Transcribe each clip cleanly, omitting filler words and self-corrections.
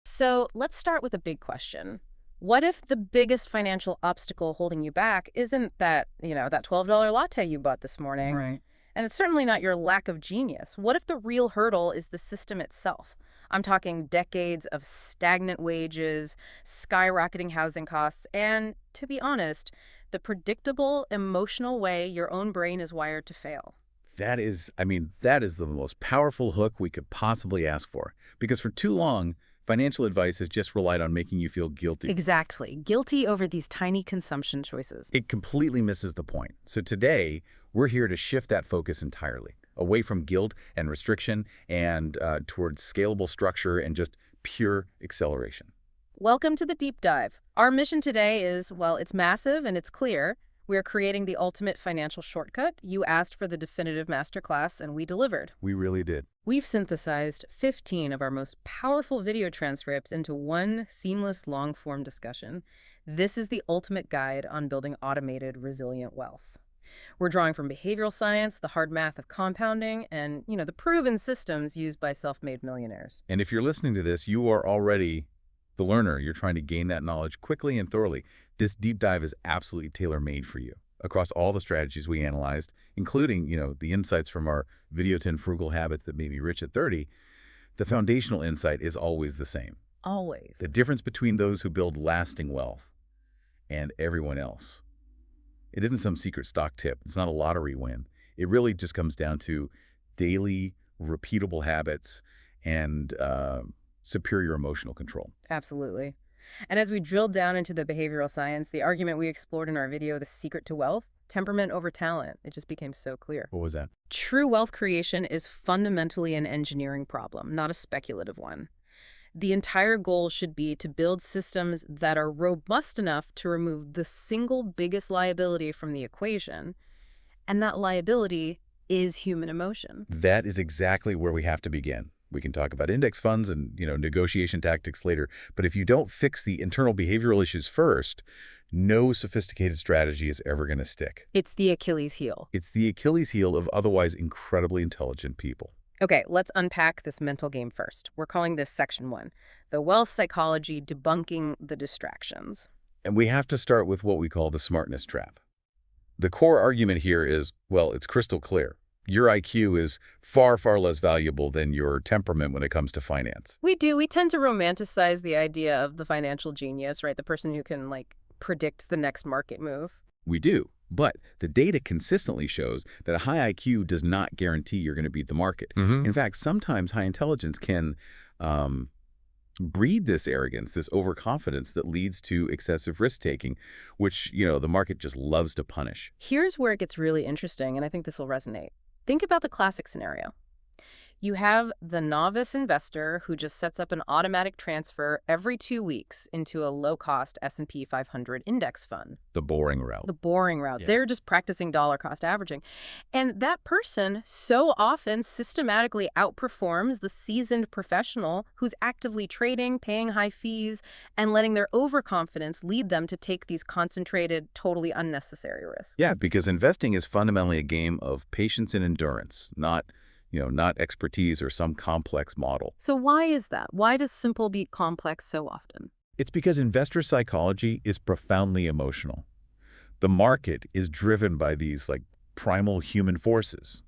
So let's start with a big question. What if the biggest financial obstacle holding you back isn't that $12 latte you bought this morning? Right. And it's certainly not your lack of genius. What if the real hurdle is the system itself? I'm talking decades of stagnant wages, skyrocketing housing costs, and, to be honest, the predictable, emotional way your own brain is wired to fail. That is the most powerful hook we could possibly ask for. Because for too long, financial advice has just relied on making you feel guilty. Exactly. Guilty over these tiny consumption choices. It completely misses the point. So today, we're here to shift that focus entirely, away from guilt and restriction and towards scalable structure and just pure acceleration. Welcome to the deep dive. Our mission today is, well, it's massive and it's clear. We're creating the ultimate financial shortcut. You asked for the definitive masterclass, and we delivered. We really did. We've synthesized 15 of our most powerful video transcripts into one seamless long-form discussion. This is the ultimate guide on building automated, resilient wealth. We're drawing from behavioral science, the hard math of compounding, and, the proven systems used by self-made millionaires. And if you're listening to this, you are already the learner. You're trying to gain that knowledge quickly and thoroughly. This deep dive is absolutely tailor-made for you across all the strategies we analyzed, including, the insights from our Video 10 Frugal Habits That Made Me Rich at 30. The foundational insight is always the same. Always. The difference between those who build lasting wealth and everyone else. It isn't some secret stock tip. It's not a lottery win. It really just comes down to daily, repeatable habits and superior emotional control. Absolutely. And as we drill down into the behavioral science, the argument we explored in our video, The Secret to Wealth, temperament over talent, it just became so clear. What was that? True wealth creation is fundamentally an engineering problem, not a speculative one. The entire goal should be to build systems that are robust enough to remove the single biggest liability from the equation, and that liability is human emotion. That is exactly where we have to begin. We can talk about index funds and, negotiation tactics later. But if you don't fix the internal behavioral issues first, no sophisticated strategy is ever going to stick. It's the Achilles heel. It's the Achilles heel of otherwise incredibly intelligent people. Okay, let's unpack this mental game first. We're calling this section 1, the wealth psychology debunking the distractions. And we have to start with what we call the smartness trap. The core argument here is, well, it's crystal clear. Your IQ is far, far less valuable than your temperament when it comes to finance. We do. We tend to romanticize the idea of the financial genius, right? The person who can, predict the next market move. We do. But the data consistently shows that a high IQ does not guarantee you're going to beat the market. In fact, sometimes high intelligence can breed this arrogance, this overconfidence that leads to excessive risk-taking, which, the market just loves to punish. Here's where it gets really interesting, and I think this will resonate. Think about the classic scenario. You have the novice investor who just sets up an automatic transfer every 2 weeks into a low-cost S&P 500 index fund. The boring route. The boring route. Yeah. They're just practicing dollar cost averaging. And that person so often systematically outperforms the seasoned professional who's actively trading, paying high fees, and letting their overconfidence lead them to take these concentrated, totally unnecessary risks. Yeah, because investing is fundamentally a game of patience and endurance, not expertise or some complex model. So why is that? Why does simple beat complex so often? It's because investor psychology is profoundly emotional. The market is driven by these primal human forces,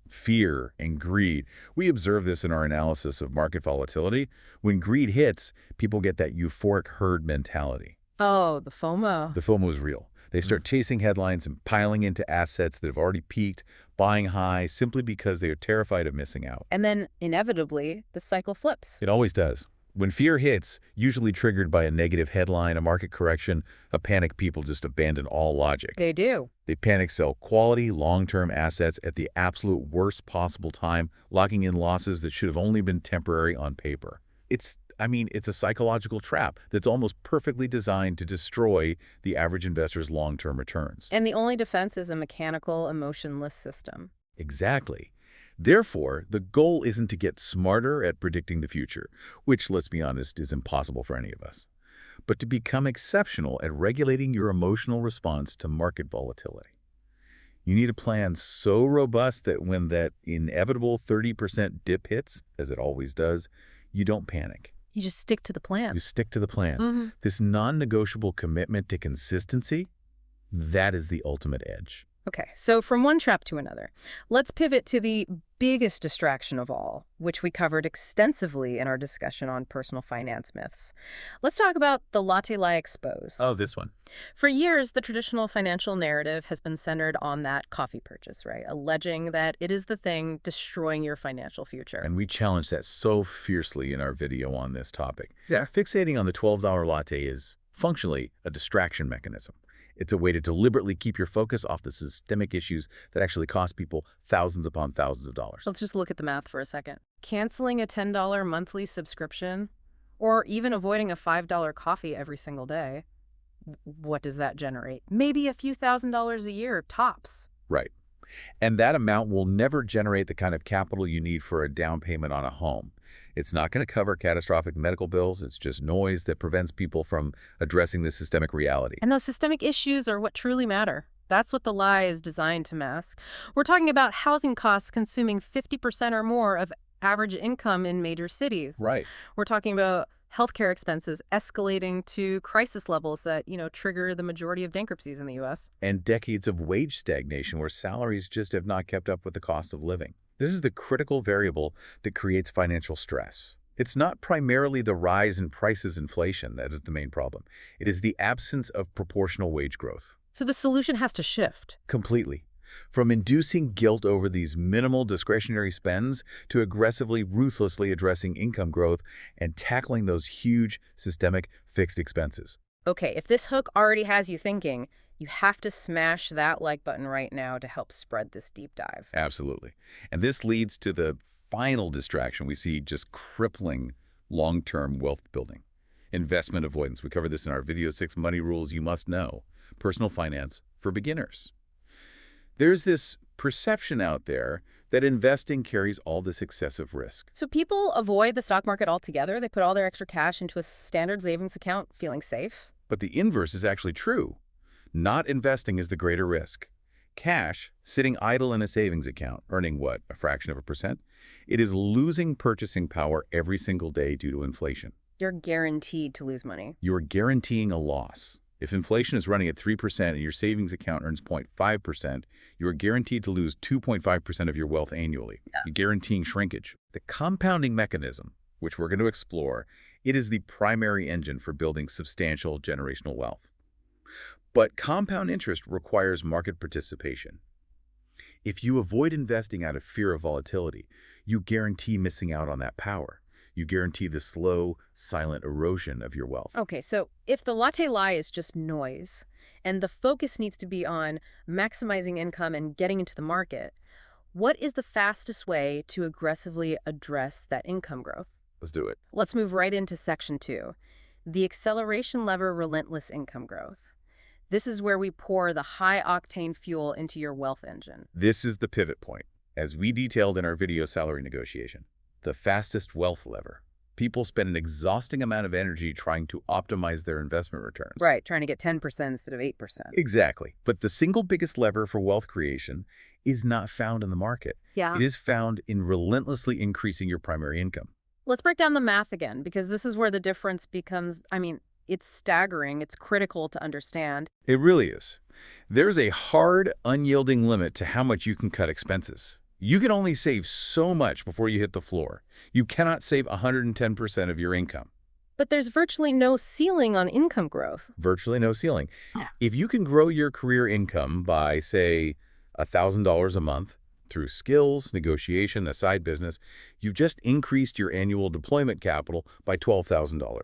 fear and greed. We observe this in our analysis of market volatility. When greed hits, people get that euphoric herd mentality. Oh, the FOMO. The FOMO is real. They start chasing headlines and piling into assets that have already peaked, buying high simply because they are terrified of missing out. And then, inevitably, the cycle flips. It always does. When fear hits, usually triggered by a negative headline, a market correction, a panic, people just abandon all logic. They do. They panic sell quality, long-term assets at the absolute worst possible time, locking in losses that should have only been temporary on paper. It's a psychological trap that's almost perfectly designed to destroy the average investor's long-term returns. And the only defense is a mechanical, emotionless system. Exactly. Therefore, the goal isn't to get smarter at predicting the future, which, let's be honest, is impossible for any of us, but to become exceptional at regulating your emotional response to market volatility. You need a plan so robust that when that inevitable 30% dip hits, as it always does, you don't panic. You just stick to the plan. You stick to the plan. hmm This non-negotiable commitment to consistency, that is the ultimate edge. Okay, so from one trap to another, let's pivot to the biggest distraction of all, which we covered extensively in our discussion on personal finance myths. Let's talk about the latte lie expose. Oh, this one. For years, the traditional financial narrative has been centered on that coffee purchase, right? Alleging that it is the thing destroying your financial future. And we challenge that so fiercely in our video on this topic. Yeah. Fixating on the $12 latte is functionally a distraction mechanism. It's a way to deliberately keep your focus off the systemic issues that actually cost people thousands upon thousands of dollars. Let's just look at the math for a second. Canceling a $10 monthly subscription, or even avoiding a $5 coffee every single day, what does that generate? Maybe a few $1,000s a year, tops. Right. And that amount will never generate the kind of capital you need for a down payment on a home. It's not going to cover catastrophic medical bills. It's just noise that prevents people from addressing the systemic reality. And those systemic issues are what truly matter. That's what the lie is designed to mask. We're talking about housing costs consuming 50% or more of average income in major cities. Right. We're talking about healthcare expenses escalating to crisis levels that, trigger the majority of bankruptcies in the U.S. And decades of wage stagnation where salaries just have not kept up with the cost of living. This is the critical variable that creates financial stress. It's not primarily the rise in prices inflation that is the main problem. It is the absence of proportional wage growth. So the solution has to shift. Completely. From inducing guilt over these minimal discretionary spends to aggressively, ruthlessly addressing income growth and tackling those huge, systemic, fixed expenses. Okay, if this hook already has you thinking, you have to smash that like button right now to help spread this deep dive. Absolutely. And this leads to the final distraction we see just crippling long-term wealth building. Investment avoidance. We covered this in our video 6 Money Rules You Must Know. Personal finance for beginners. There's this perception out there that investing carries all this excessive risk. So people avoid the stock market altogether. They put all their extra cash into a standard savings account, feeling safe. But the inverse is actually true. Not investing is the greater risk. Cash, sitting idle in a savings account, earning what, a fraction of a percent? It is losing purchasing power every single day due to inflation. You're guaranteed to lose money. You are guaranteeing a loss. If inflation is running at 3% and your savings account earns 0.5%, you are guaranteed to lose 2.5% of your wealth annually. Yeah. You're guaranteeing shrinkage. The compounding mechanism, which we're going to explore, it is the primary engine for building substantial generational wealth. But compound interest requires market participation. If you avoid investing out of fear of volatility, you guarantee missing out on that power. You guarantee the slow, silent erosion of your wealth. Okay, so if the latte lie is just noise, and the focus needs to be on maximizing income and getting into the market, what is the fastest way to aggressively address that income growth? Let's do it. Let's move right into section 2, the acceleration lever relentless income growth. This is where we pour the high-octane fuel into your wealth engine. This is the pivot point, as we detailed in our video salary negotiation. The fastest wealth lever. People spend an exhausting amount of energy trying to optimize their investment returns. Right, trying to get 10% instead of 8%. Exactly. But the single biggest lever for wealth creation is not found in the market. Yeah. It is found in relentlessly increasing your primary income. Let's break down the math again, because this is where the difference becomes, it's staggering. It's critical to understand. It really is. There's a hard, unyielding limit to how much you can cut expenses. You can only save so much before you hit the floor. You cannot save 110% of your income. But there's virtually no ceiling on income growth. Virtually no ceiling. Yeah. If you can grow your career income by, say, $1,000 a month through skills, negotiation, a side business, you've just increased your annual deployment capital by $12,000.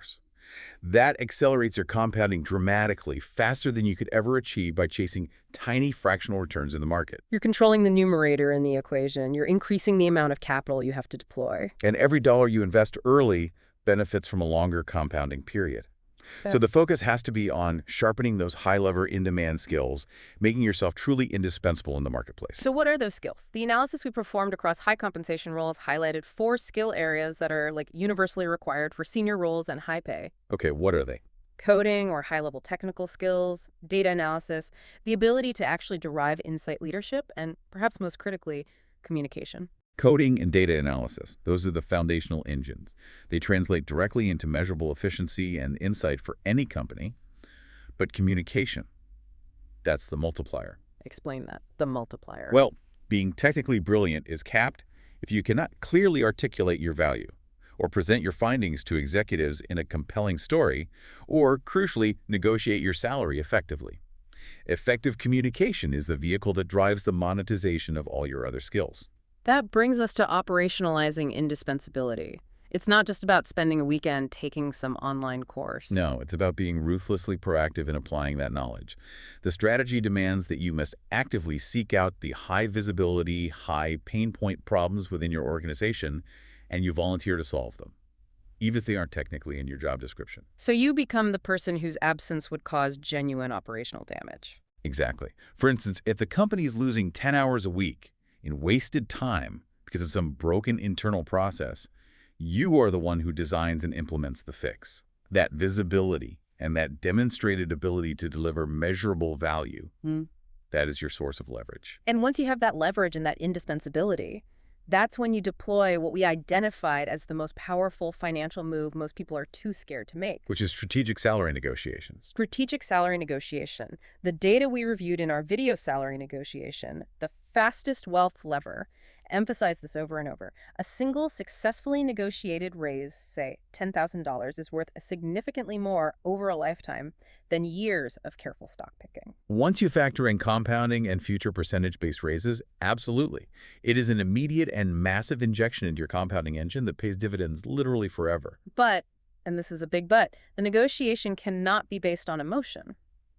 That accelerates your compounding dramatically, faster than you could ever achieve by chasing tiny fractional returns in the market. You're controlling the numerator in the equation. You're increasing the amount of capital you have to deploy. And every dollar you invest early benefits from a longer compounding period. Yeah. So the focus has to be on sharpening those high-lever, in-demand skills, making yourself truly indispensable in the marketplace. So what are those skills? The analysis we performed across high compensation roles highlighted 4 skill areas that are universally required for senior roles and high pay. Okay, what are they? Coding or high-level technical skills, data analysis, the ability to actually derive insight leadership, and perhaps most critically, communication. Coding and data analysis, those are the foundational engines. They translate directly into measurable efficiency and insight for any company. But communication, that's the multiplier. Explain that. The multiplier. Well, being technically brilliant is capped if you cannot clearly articulate your value, or present your findings to executives in a compelling story, or, crucially, negotiate your salary effectively. Effective communication is the vehicle that drives the monetization of all your other skills. That brings us to operationalizing indispensability. It's not just about spending a weekend taking some online course. No, it's about being ruthlessly proactive in applying that knowledge. The strategy demands that you must actively seek out the high visibility, high pain point problems within your organization, and you volunteer to solve them, even if they aren't technically in your job description. So you become the person whose absence would cause genuine operational damage. Exactly. For instance, if the company is losing 10 hours a week in wasted time because of some broken internal process, you are the one who designs and implements the fix. That visibility and that demonstrated ability to deliver measurable value, that is your source of leverage. And once you have that leverage and that indispensability, that's when you deploy what we identified as the most powerful financial move most people are too scared to make. Which is strategic salary negotiations. Strategic salary negotiation. The data we reviewed in our video salary negotiation, the fastest wealth lever, emphasize this over and over. A single successfully negotiated raise, say $10,000, is worth significantly more over a lifetime than years of careful stock picking. Once you factor in compounding and future percentage-based raises, absolutely. It is an immediate and massive injection into your compounding engine that pays dividends literally forever. But, and this is a big but, the negotiation cannot be based on emotion,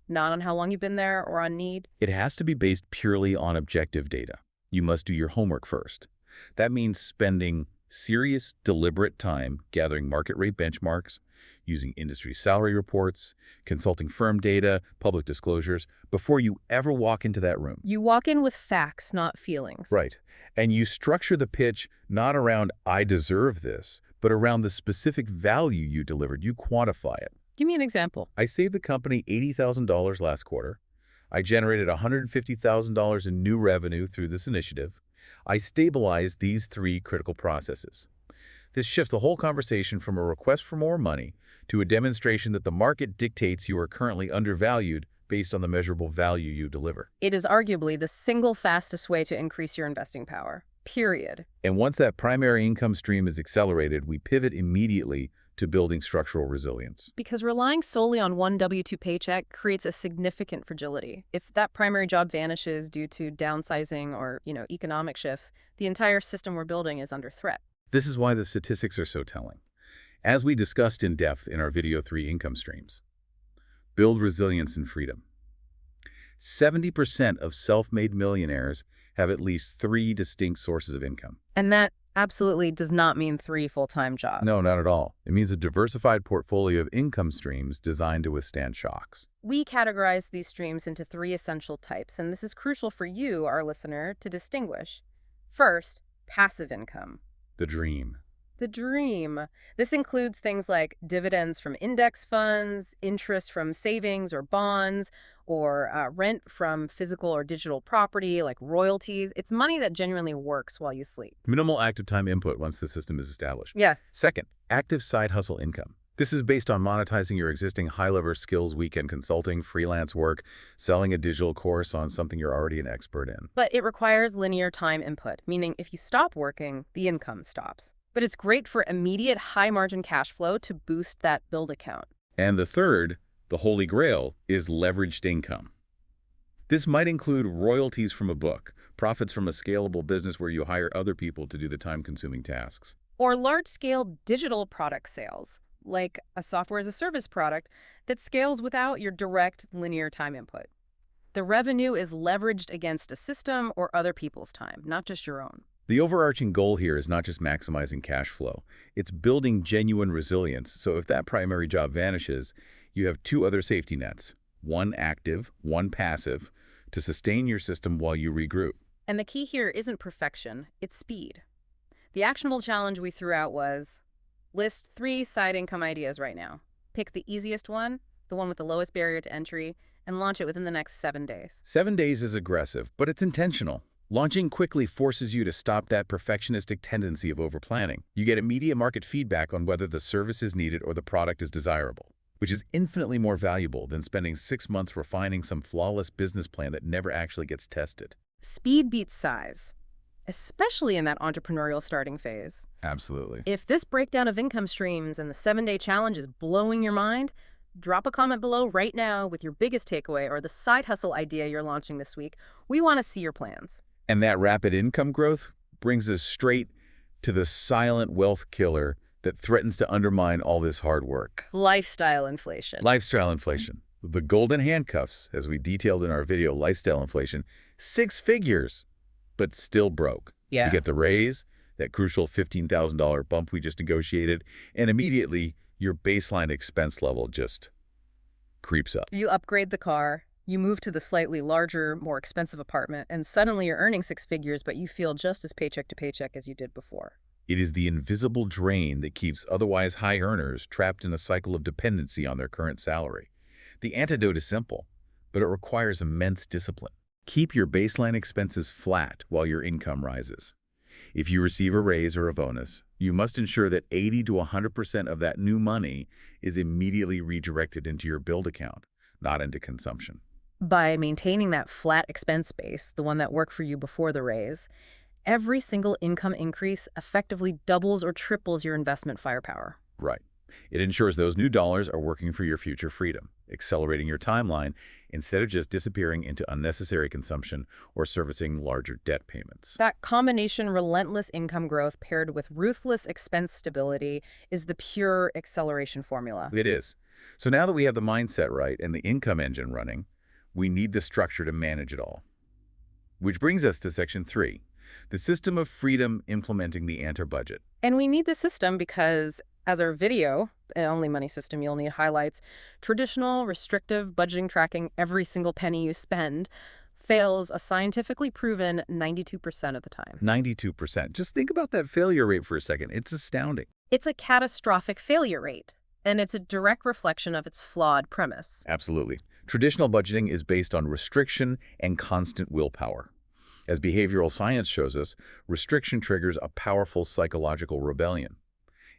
not on how long you've been there or on need. It has to be based purely on objective data. You must do your homework first. That means spending serious, deliberate time gathering market rate benchmarks, using industry salary reports, consulting firm data, public disclosures, before you ever walk into that room. You walk in with facts, not feelings. Right. And you structure the pitch not around, I deserve this, but around the specific value you delivered. You quantify it. Give me an example. I saved the company $80,000 last quarter. I generated $150,000 in new revenue through this initiative. I stabilized these three critical processes. This shifts the whole conversation from a request for more money to a demonstration that the market dictates you are currently undervalued based on the measurable value you deliver. It is arguably the single fastest way to increase your investing power, period. And once that primary income stream is accelerated, we pivot immediately to building structural resilience. Because relying solely on one W-2 paycheck creates a significant fragility. If that primary job vanishes due to downsizing or, economic shifts, the entire system we're building is under threat. This is why the statistics are so telling. As we discussed in depth in our video 3 income streams, build resilience and freedom. 70% of self-made millionaires have at least 3 distinct sources of income. And that absolutely does not mean 3 full-time jobs. No, not at all. It means a diversified portfolio of income streams designed to withstand shocks. We categorize these streams into 3 essential types, and this is crucial for you, our listener, to distinguish. First, passive income. The dream. The dream. This includes things like dividends from index funds, interest from savings or bonds, or rent from physical or digital property like royalties. It's money that genuinely works while you sleep. Minimal active time input once the system is established. Yeah. Second, active side hustle income. This is based on monetizing your existing high-level skills, weekend consulting, freelance work, selling a digital course on something you're already an expert in. But it requires linear time input, meaning if you stop working, the income stops. But it's great for immediate high-margin cash flow to boost that build account. And the third, the holy grail, is leveraged income. This might include royalties from a book, profits from a scalable business where you hire other people to do the time-consuming tasks. Or large-scale digital product sales, like a software-as-a-service product that scales without your direct linear time input. The revenue is leveraged against a system or other people's time, not just your own. The overarching goal here is not just maximizing cash flow. It's building genuine resilience, so if that primary job vanishes, you have 2 other safety nets, one active, one passive, to sustain your system while you regroup. And the key here isn't perfection, it's speed. The actionable challenge we threw out was, list 3 side income ideas right now. Pick the easiest one, the one with the lowest barrier to entry, and launch it within the next 7 days. 7 days is aggressive, but it's intentional. Launching quickly forces you to stop that perfectionistic tendency of overplanning. You get immediate market feedback on whether the service is needed or the product is desirable, which is infinitely more valuable than spending 6 months refining some flawless business plan that never actually gets tested. Speed beats size, especially in that entrepreneurial starting phase. Absolutely. If this breakdown of income streams and the 7-day challenge is blowing your mind, drop a comment below right now with your biggest takeaway or the side hustle idea you're launching this week. We want to see your plans. And that rapid income growth brings us straight to the silent wealth killer that threatens to undermine all this hard work. Lifestyle inflation. Lifestyle inflation. The golden handcuffs, as we detailed in our video, Lifestyle Inflation, 6 figures, but still broke. Yeah. You get the raise, that crucial $15,000 bump we just negotiated, and immediately your baseline expense level just creeps up. You upgrade the car, you move to the slightly larger, more expensive apartment, and suddenly you're earning 6 figures, but you feel just as paycheck to paycheck as you did before. It is the invisible drain that keeps otherwise high earners trapped in a cycle of dependency on their current salary. The antidote is simple, but it requires immense discipline. Keep your baseline expenses flat while your income rises. If you receive a raise or a bonus, you must ensure that 80 to 100% of that new money is immediately redirected into your build account, not into consumption. By maintaining that flat expense base, the one that worked for you before the raise, every single income increase effectively doubles or triples your investment firepower. Right. It ensures those new dollars are working for your future freedom, accelerating your timeline instead of just disappearing into unnecessary consumption or servicing larger debt payments. That combination relentless income growth paired with ruthless expense stability is the pure acceleration formula. It is. So now that we have the mindset right and the income engine running, we need the structure to manage it all. Which brings us to Section 3, the system of freedom implementing the anti-budget. And we need the system because, as our video, the Only Money System You'll Need highlights, traditional, restrictive budgeting tracking every single penny you spend fails a scientifically proven 92% of the time. 92%. Just think about that failure rate for a second. It's astounding. It's a catastrophic failure rate, and it's a direct reflection of its flawed premise. Absolutely. Traditional budgeting is based on restriction and constant willpower. As behavioral science shows us, restriction triggers a powerful psychological rebellion.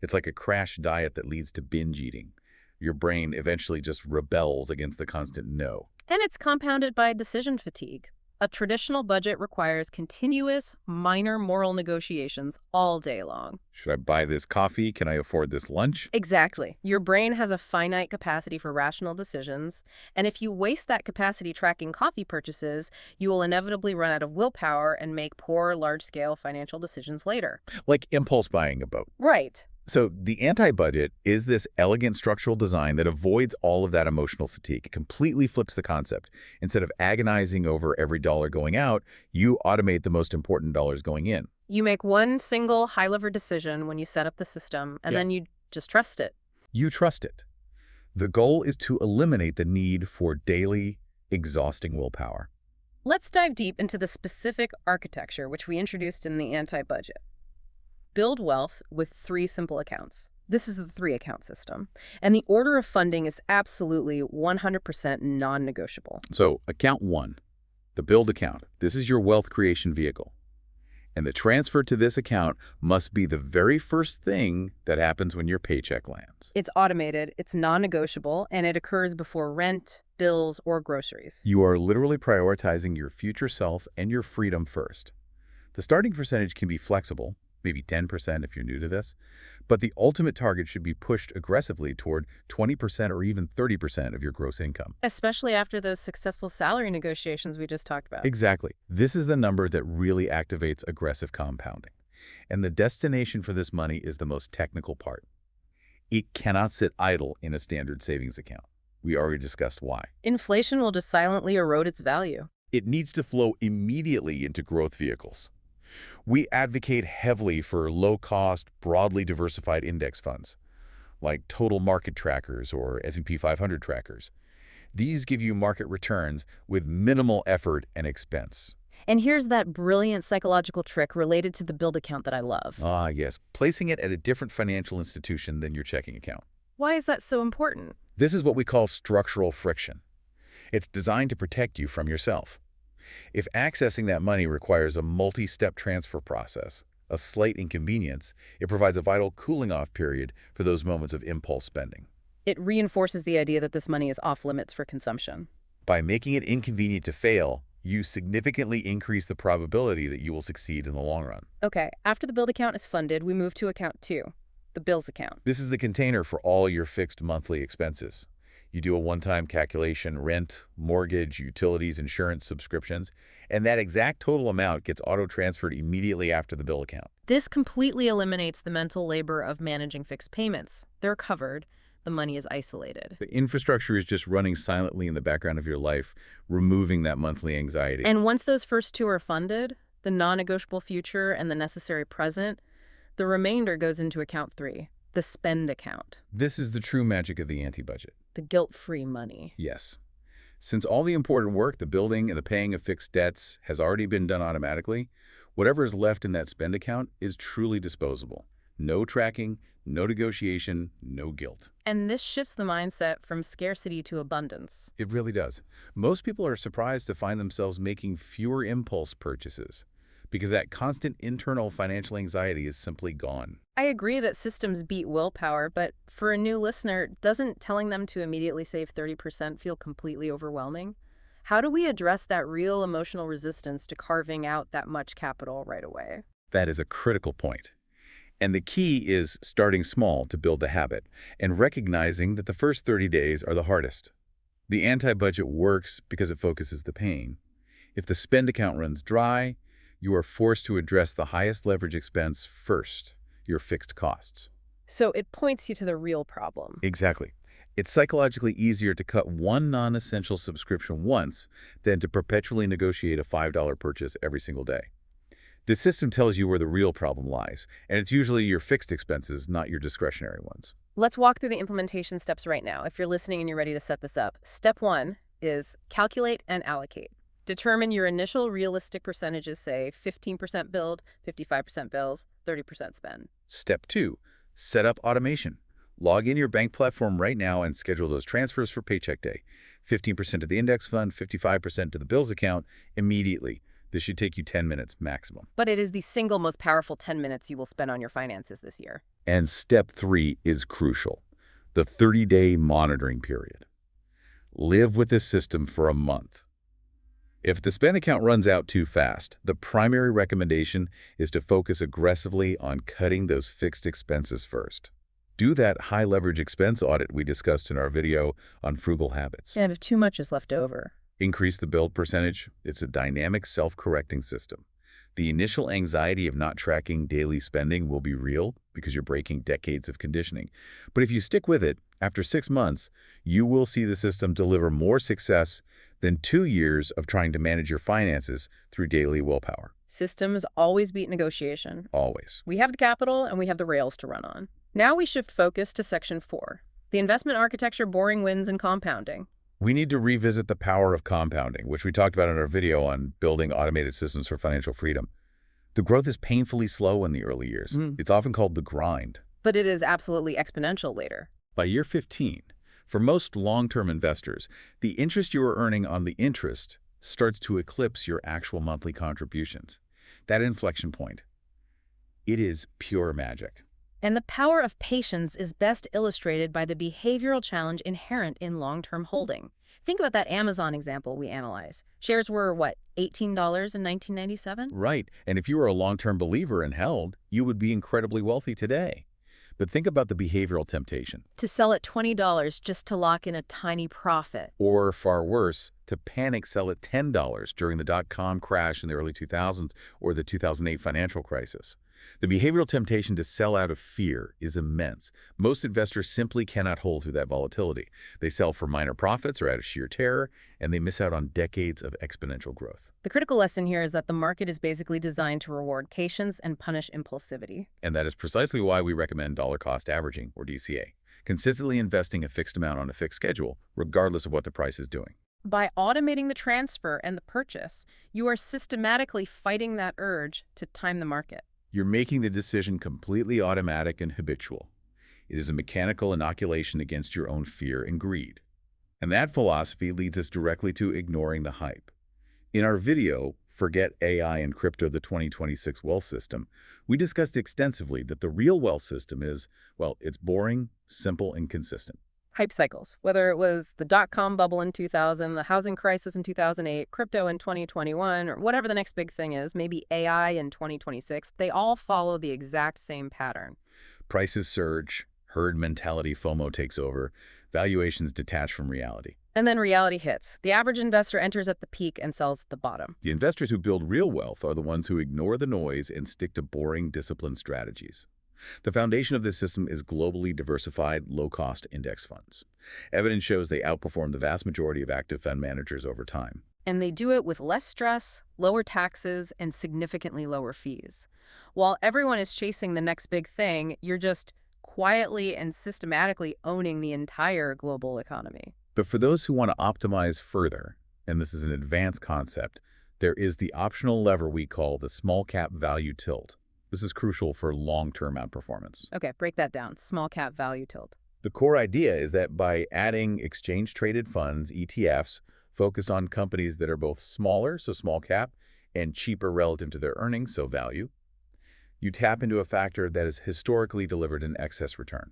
It's like a crash diet that leads to binge eating. Your brain eventually just rebels against the constant no. And it's compounded by decision fatigue. A traditional budget requires continuous, minor moral negotiations all day long. Should I buy this coffee? Can I afford this lunch? Exactly. Your brain has a finite capacity for rational decisions, and if you waste that capacity tracking coffee purchases, you will inevitably run out of willpower and make poor, large-scale financial decisions later. Like impulse buying a boat. Right. So the anti-budget is this elegant structural design that avoids all of that emotional fatigue. It completely flips the concept. Instead of agonizing over every dollar going out, you automate the most important dollars going in. You make one single high-lever decision when you set up the system, and then you just trust it. You trust it. The goal is to eliminate the need for daily, exhausting willpower. Let's dive deep into the specific architecture which we introduced in the anti-budget. Build wealth with 3 simple accounts. This is the 3-account system. And the order of funding is absolutely 100% non-negotiable. So, account 1, the build account. This is your wealth creation vehicle. And the transfer to this account must be the very first thing that happens when your paycheck lands. It's automated, it's non-negotiable, and it occurs before rent, bills, or groceries. You are literally prioritizing your future self and your freedom first. The starting percentage can be flexible, maybe 10% if you're new to this, but the ultimate target should be pushed aggressively toward 20% or even 30% of your gross income. Especially after those successful salary negotiations we just talked about. Exactly. This is the number that really activates aggressive compounding. And the destination for this money is the most technical part. It cannot sit idle in a standard savings account. We already discussed why. Inflation will just silently erode its value. It needs to flow immediately into growth vehicles. We advocate heavily for low-cost, broadly diversified index funds, like total market trackers or S&P 500 trackers. These give you market returns with minimal effort and expense. And here's that brilliant psychological trick related to the build account that I love. Ah, yes. Placing it at a different financial institution than your checking account. Why is that so important? This is what we call structural friction. It's designed to protect you from yourself. If accessing that money requires a multi-step transfer process, a slight inconvenience, it provides a vital cooling-off period for those moments of impulse spending. It reinforces the idea that this money is off limits for consumption. By making it inconvenient to fail, you significantly increase the probability that you will succeed in the long run. Okay, after the build account is funded, we move to account 2, the bills account. This is the container for all your fixed monthly expenses. You do a one-time calculation, rent, mortgage, utilities, insurance, subscriptions, and that exact total amount gets auto-transferred immediately after the bill account. This completely eliminates the mental labor of managing fixed payments. They're covered. The money is isolated. The infrastructure is just running silently in the background of your life, removing that monthly anxiety. And once those first two are funded, the non-negotiable future and the necessary present, the remainder goes into account 3, the spend account, This is the true magic of the anti-budget. the guilt-free money. Yes. Since all the important work, the building and the paying of fixed debts, has already been done automatically, whatever is left in that spend account is truly disposable. No tracking, no negotiation, no guilt. And this shifts the mindset from scarcity to abundance. It really does. Most people are surprised to find themselves making fewer impulse purchases because that constant internal financial anxiety is simply gone. I agree that systems beat willpower, but for a new listener, doesn't telling them to immediately save 30% feel completely overwhelming? How do we address that real emotional resistance to carving out that much capital right away? That is a critical point. And the key is starting small to build the habit and recognizing that the first 30 days are the hardest. The anti-budget works because it focuses the pain. If the spend account runs dry, you are forced to address the highest leverage expense first, your fixed costs. So it points you to the real problem. Exactly. It's psychologically easier to cut one non-essential subscription once than to perpetually negotiate a $5 purchase every single day. The system tells you where the real problem lies, and it's usually your fixed expenses, not your discretionary ones. Let's walk through the implementation steps right now. If you're listening and you're ready to set this up, step 1 is calculate and allocate. Determine your initial realistic percentages, say 15% build, 55% bills, 30% spend. Step 2, set up automation. Log in your bank platform right now and schedule those transfers for paycheck day. 15% to the index fund, 55% to the bills account immediately. This should take you 10 minutes maximum. But it is the single most powerful 10 minutes you will spend on your finances this year. And step 3 is crucial, the 30-day monitoring period. Live with this system for a month. If the spend account runs out too fast, the primary recommendation is to focus aggressively on cutting those fixed expenses first. Do that high-leverage expense audit we discussed in our video on frugal habits. And if too much is left over, Increase the build percentage. It's a dynamic self-correcting system. The initial anxiety of not tracking daily spending will be real because you're breaking decades of conditioning. But if you stick with it, after 6 months, you will see the system deliver more success than 2 years of trying to manage your finances through daily willpower. systems always beat negotiation. Always. We have the capital and we have the rails to run on. Now we shift focus to section 4, the investment architecture, boring wins, and compounding. We need to revisit the power of compounding, which we talked about in our video on building automated systems for financial freedom. The growth is painfully slow in the early years. It's often called the grind. But it is absolutely exponential later. By year 15, for most long-term investors, the interest you are earning on the interest starts to eclipse your actual monthly contributions. That inflection point, it is pure magic. And the power of patience is best illustrated by the behavioral challenge inherent in long-term holding. Think about that Amazon example we analyze. Shares were, what, $18 in 1997? Right, and if you were a long-term believer and held, you would be incredibly wealthy today. But think about the behavioral temptation. To sell at $20 just to lock in a tiny profit. Or, far worse, to panic sell at $10 during the dot-com crash in the early 2000s or the 2008 financial crisis. The behavioral temptation to sell out of fear is immense. Most investors simply cannot hold through that volatility. They sell for minor profits or out of sheer terror, and they miss out on decades of exponential growth. The critical lesson here is that the market is basically designed to reward patience and punish impulsivity. And that is precisely why we recommend dollar cost averaging, or DCA, consistently investing a fixed amount on a fixed schedule, regardless of what the price is doing. By automating the transfer and the purchase, you are systematically fighting that urge to time the market. You're making the decision completely automatic and habitual. It is a mechanical inoculation against your own fear and greed. And that philosophy leads us directly to ignoring the hype. In our video, Forget AI and Crypto, the 2026 Wealth System, we discussed extensively that the real wealth system is, well, it's boring, simple, and consistent. Hype cycles, whether it was the dot-com bubble in 2000, the housing crisis in 2008, crypto in 2021, or whatever the next big thing is, maybe AI in 2026, they all follow the exact same pattern. Prices surge, herd mentality FOMO takes over, valuations detach from reality. And then reality hits. The average investor enters at the peak and sells at the bottom. The investors who build real wealth are the ones who ignore the noise and stick to boring, disciplined strategies. The foundation of this system is globally diversified, low-cost index funds. Evidence shows they outperform the vast majority of active fund managers over time. And they do it with less stress, lower taxes, and significantly lower fees. While everyone is chasing the next big thing, you're just quietly and systematically owning the entire global economy. But for those who want to optimize further, and this is an advanced concept, there is the optional lever we call the small cap value tilt. This is crucial for long-term outperformance. Okay, break that down. Small cap value tilt. The core idea is that by adding exchange-traded funds, ETFs, focused on companies that are both smaller, so small cap, and cheaper relative to their earnings, so value, you tap into a factor that has historically delivered an excess return,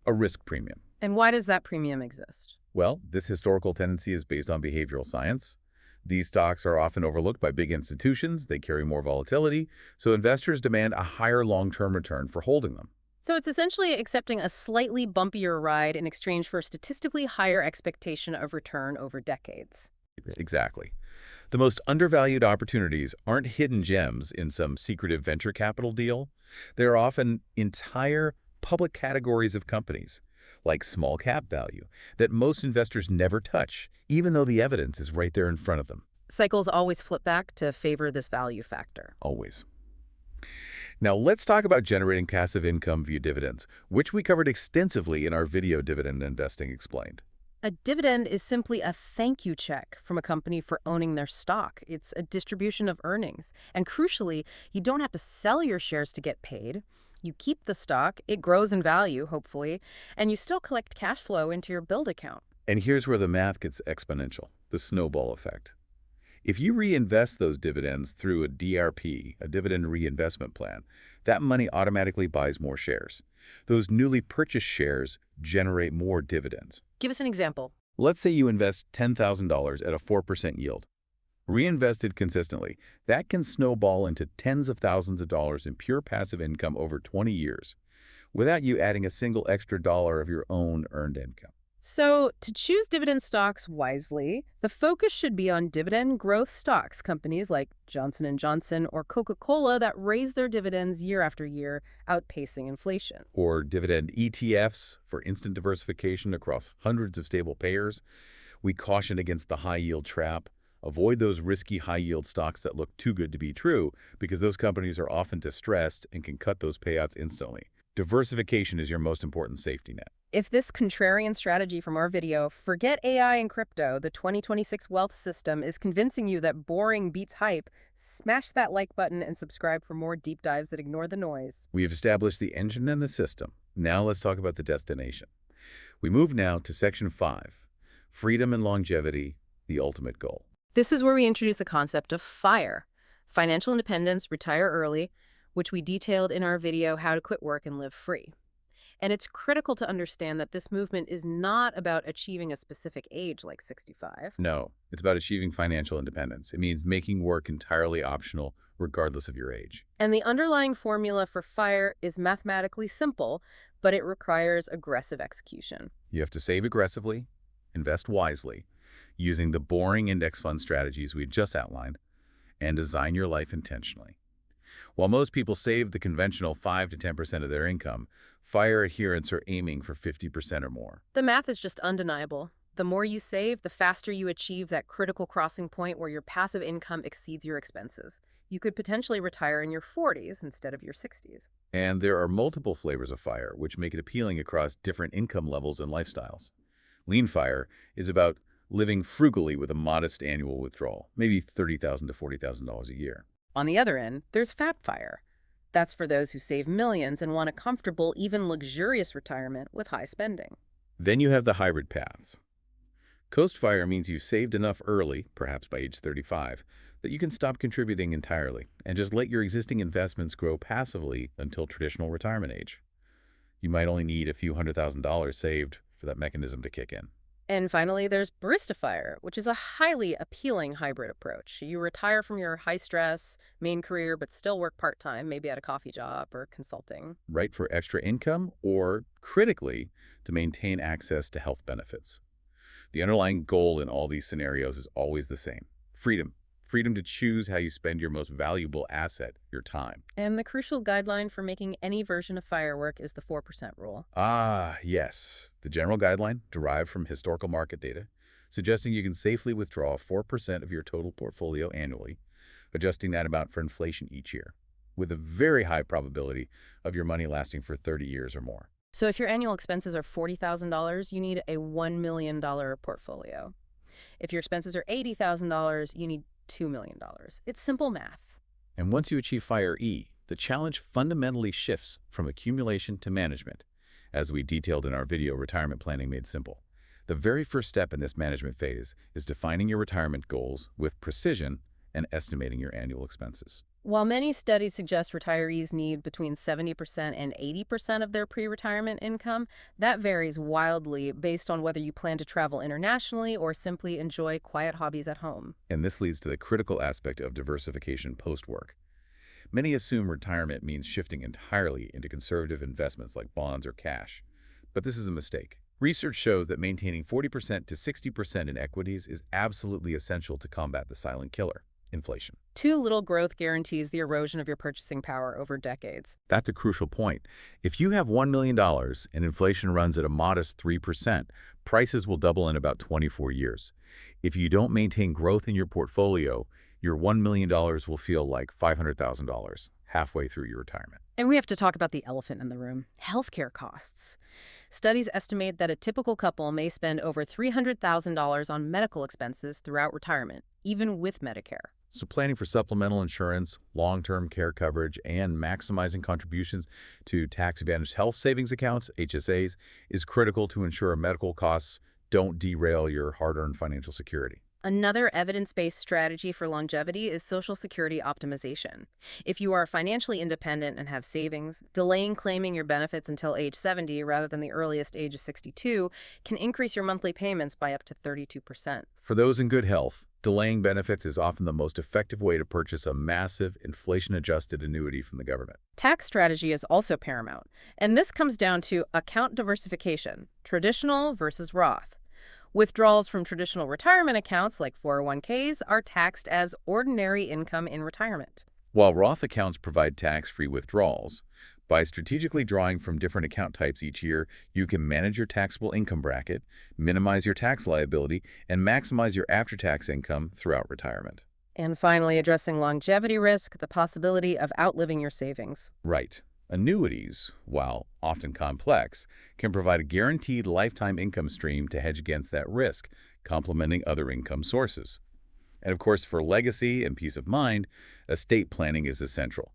a risk premium. And why does that premium exist? Well, this historical tendency is based on behavioral science. These stocks are often overlooked by big institutions. They carry more volatility, so investors demand a higher long-term return for holding them. So it's essentially accepting a slightly bumpier ride in exchange for a statistically higher expectation of return over decades. Exactly. The most undervalued opportunities aren't hidden gems in some secretive venture capital deal. They're often entire public categories of companies, like small cap value, that most investors never touch, even though the evidence is right there in front of them. Cycles always flip back to favor this value factor. Always. Now let's talk about generating passive income via dividends, which we covered extensively in our video Dividend Investing Explained. A dividend is simply a thank you check from a company for owning their stock. It's a distribution of earnings. And crucially, you don't have to sell your shares to get paid. You keep the stock, it grows in value, hopefully, and you still collect cash flow into your build account. And here's where the math gets exponential, the snowball effect. If you reinvest those dividends through a DRP, a dividend reinvestment plan, that money automatically buys more shares. Those newly purchased shares generate more dividends. Give us an example. Let's say you invest $10,000 at a 4% yield. Reinvested consistently, that can snowball into tens of thousands of dollars in pure passive income over 20 years, without you adding a single extra dollar of your own earned income. So, to choose dividend stocks wisely, the focus should be on dividend growth stocks, companies like Johnson & Johnson or Coca-Cola that raise their dividends year after year, outpacing inflation. Or dividend ETFs for instant diversification across hundreds of stable payers. We caution against the high-yield trap. Avoid those risky high-yield stocks that look too good to be true because those companies are often distressed and can cut those payouts instantly. Diversification is your most important safety net. If this contrarian strategy from our video, Forget AI and Crypto, the 2026 Wealth System, is convincing you that boring beats hype, smash that like button and subscribe for more deep dives that ignore the noise. We've established the engine and the system. Now let's talk about the destination. We move now to Section 5, Freedom and Longevity, the Ultimate Goal. This is where we introduce the concept of FIRE, financial independence, retire early, which we detailed in our video, How to Quit Work and Live Free. And it's critical to understand that this movement is not about achieving a specific age like 65. No, it's about achieving financial independence. It means making work entirely optional, regardless of your age. And the underlying formula for FIRE is mathematically simple, but it requires aggressive execution. You have to save aggressively, invest wisely, using the boring index fund strategies we just outlined, and design your life intentionally. While most people save the conventional 5 to 10% of their income, FIRE adherents are aiming for 50% or more. The math is just undeniable. The more you save, the faster you achieve that critical crossing point where your passive income exceeds your expenses. You could potentially retire in your 40s instead of your 60s. And there are multiple flavors of FIRE, which make it appealing across different income levels and lifestyles. Lean FIRE is about living frugally with a modest annual withdrawal, maybe $30,000 to $40,000 a year. On the other end, there's Fat FIRE. That's for those who save millions and want a comfortable, even luxurious retirement with high spending. Then you have the hybrid paths. Coast fire means you've saved enough early, perhaps by age 35, that you can stop contributing entirely and just let your existing investments grow passively until traditional retirement age. You might only need a few $100,000 saved for that mechanism to kick in. And finally, there's barista fire, which is a highly appealing hybrid approach. You retire from your high-stress main career, but still work part-time, maybe at a coffee job or consulting. Right, for extra income or, critically, to maintain access to health benefits. The underlying goal in all these scenarios is always the same: freedom. Freedom to choose how you spend your most valuable asset, your time. And the crucial guideline for making any version of firework is the 4% rule. Ah, yes. The general guideline, derived from historical market data, suggesting you can safely withdraw 4% of your total portfolio annually, adjusting that amount for inflation each year, with a very high probability of your money lasting for 30 years or more. So if your annual expenses are $40,000, you need a $1 million portfolio. If your expenses are $80,000, you need $2 million. It's simple math. And once you achieve Fire E, the challenge fundamentally shifts from accumulation to management, as we detailed in our video Retirement Planning Made Simple. The very first step in this management phase is defining your retirement goals with precision and estimating your annual expenses. While many studies suggest retirees need between 70% and 80% of their pre-retirement income, that varies wildly based on whether you plan to travel internationally or simply enjoy quiet hobbies at home. And this leads to the critical aspect of diversification post-work. Many assume retirement means shifting entirely into conservative investments like bonds or cash. But this is a mistake. Research shows that maintaining 40% to 60% in equities is absolutely essential to combat the silent killer: inflation. Too little growth guarantees the erosion of your purchasing power over decades. That's a crucial point. If you have $1 million and inflation runs at a modest 3%, prices will double in about 24 years. If you don't maintain growth in your portfolio, your $1 million will feel like $500,000 halfway through your retirement. And we have to talk about the elephant in the room: healthcare costs. Studies estimate that a typical couple may spend over $300,000 on medical expenses throughout retirement, even with Medicare. So planning for supplemental insurance, long-term care coverage, and maximizing contributions to tax-advantaged health savings accounts, HSAs, is critical to ensure medical costs don't derail your hard-earned financial security. Another evidence-based strategy for longevity is Social Security optimization. If you are financially independent and have savings, delaying claiming your benefits until age 70 rather than the earliest age of 62 can increase your monthly payments by up to 32%. For those in good health, delaying benefits is often the most effective way to purchase a massive, inflation-adjusted annuity from the government. Tax strategy is also paramount, and this comes down to account diversification, traditional versus Roth. Withdrawals from traditional retirement accounts like 401ks are taxed as ordinary income in retirement. While Roth accounts provide tax-free withdrawals, by strategically drawing from different account types each year, you can manage your taxable income bracket, minimize your tax liability, and maximize your after-tax income throughout retirement. And finally, addressing longevity risk, the possibility of outliving your savings. Right. Annuities, while often complex, can provide a guaranteed lifetime income stream to hedge against that risk, complementing other income sources. And of course, for legacy and peace of mind, estate planning is essential.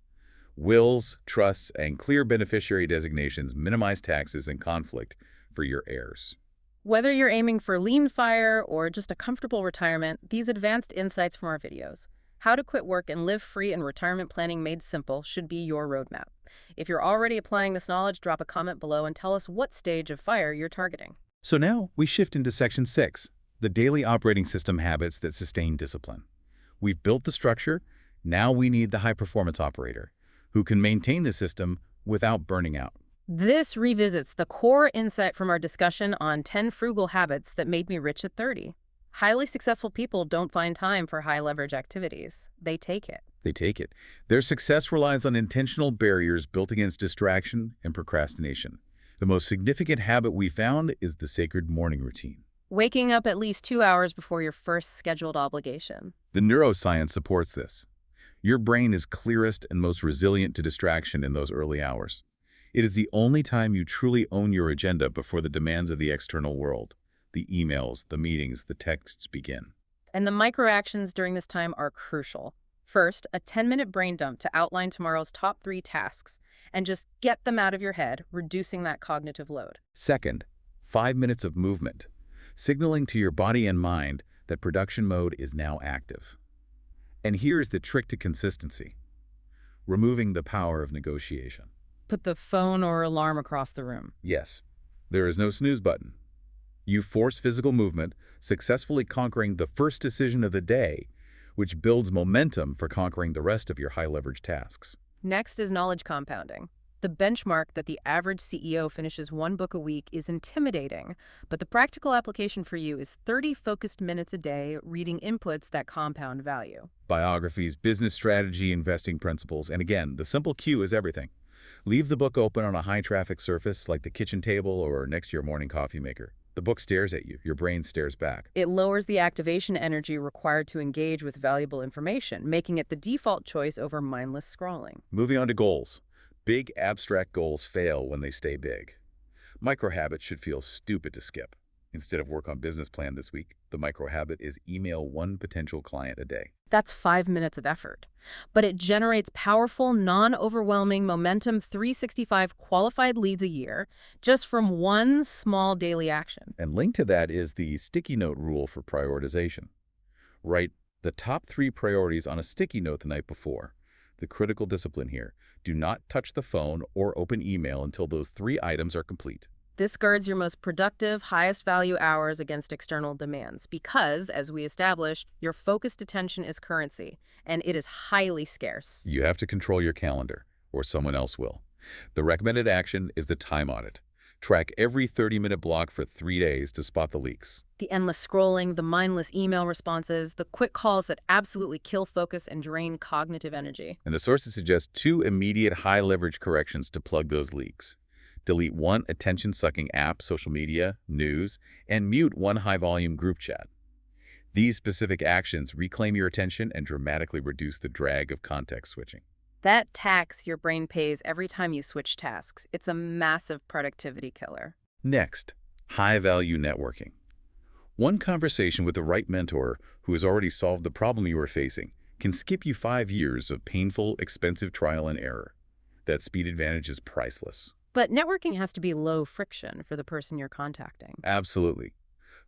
Wills, trusts, and clear beneficiary designations minimize taxes and conflict for your heirs. Whether you're aiming for lean fire or just a comfortable retirement, these advanced insights from our videos, How to Quit Work and Live Free and Retirement Planning Made Simple, should be your roadmap. If you're already applying this knowledge, drop a comment below and tell us what stage of fire you're targeting. So now we shift into Section 6, the daily operating system habits that sustain discipline. We've built the structure, now we need the high-performance operator, who can maintain the system without burning out. This revisits the core insight from our discussion on 10 frugal habits that made me rich at 30. Highly successful people don't find time for high-leverage activities. They take it. They take it. Their success relies on intentional barriers built against distraction and procrastination. The most significant habit we found is the sacred morning routine. Waking up at least 2 hours before your first scheduled obligation. The neuroscience supports this. Your brain is clearest and most resilient to distraction in those early hours. It is the only time you truly own your agenda before the demands of the external world. The emails, the meetings, the texts begin. And the micro-actions during this time are crucial. First, a 10-minute brain dump to outline tomorrow's top 3 tasks and just get them out of your head, reducing that cognitive load. Second, 5 minutes of movement. signaling to your body and mind that production mode is now active. And here's the trick to consistency: removing the power of negotiation. Put the phone or alarm across the room. Yes, there is no snooze button. You force physical movement, successfully conquering the first decision of the day, which builds momentum for conquering the rest of your high-leverage tasks. Next is knowledge compounding. The benchmark that the average CEO finishes one book a week is intimidating, but the practical application for you is 30 focused minutes a day reading inputs that compound value. Biographies, business strategy, investing principles, and again, the simple cue is everything. Leave the book open on a high-traffic surface like the kitchen table or next to your morning coffee maker. The book stares at you. Your brain stares back. It lowers the activation energy required to engage with valuable information, making it the default choice over mindless scrolling. Moving on to goals. Big, abstract goals fail when they stay big. Micro habits should feel stupid to skip. Instead of work on business plan this week, the micro habit is email one potential client a day. That's 5 minutes of effort. But it generates powerful, non-overwhelming momentum 365 qualified leads a year just from one small daily action. And linked to that is the sticky note rule for prioritization. Write the top 3 priorities on a sticky note the night before. The critical discipline here: do not touch the phone or open email until those 3 items are complete. This guards your most productive, highest value hours against external demands because, as we established, your focused attention is currency, and it is highly scarce. You have to control your calendar, or someone else will. The recommended action is the time audit. Track every 30-minute block for 3 days to spot the leaks. The endless scrolling, the mindless email responses, the quick calls that absolutely kill focus and drain cognitive energy. And the sources suggest 2 immediate high-leverage corrections to plug those leaks. Delete 1 attention-sucking app, social media, news, and mute 1 high-volume group chat. These specific actions reclaim your attention and dramatically reduce the drag of context switching. That tax your brain pays every time you switch tasks. It's a massive productivity killer. Next, high-value networking. One conversation with the right mentor who has already solved the problem you are facing can skip you 5 years of painful, expensive trial and error. That speed advantage is priceless. But networking has to be low friction for the person you're contacting. Absolutely.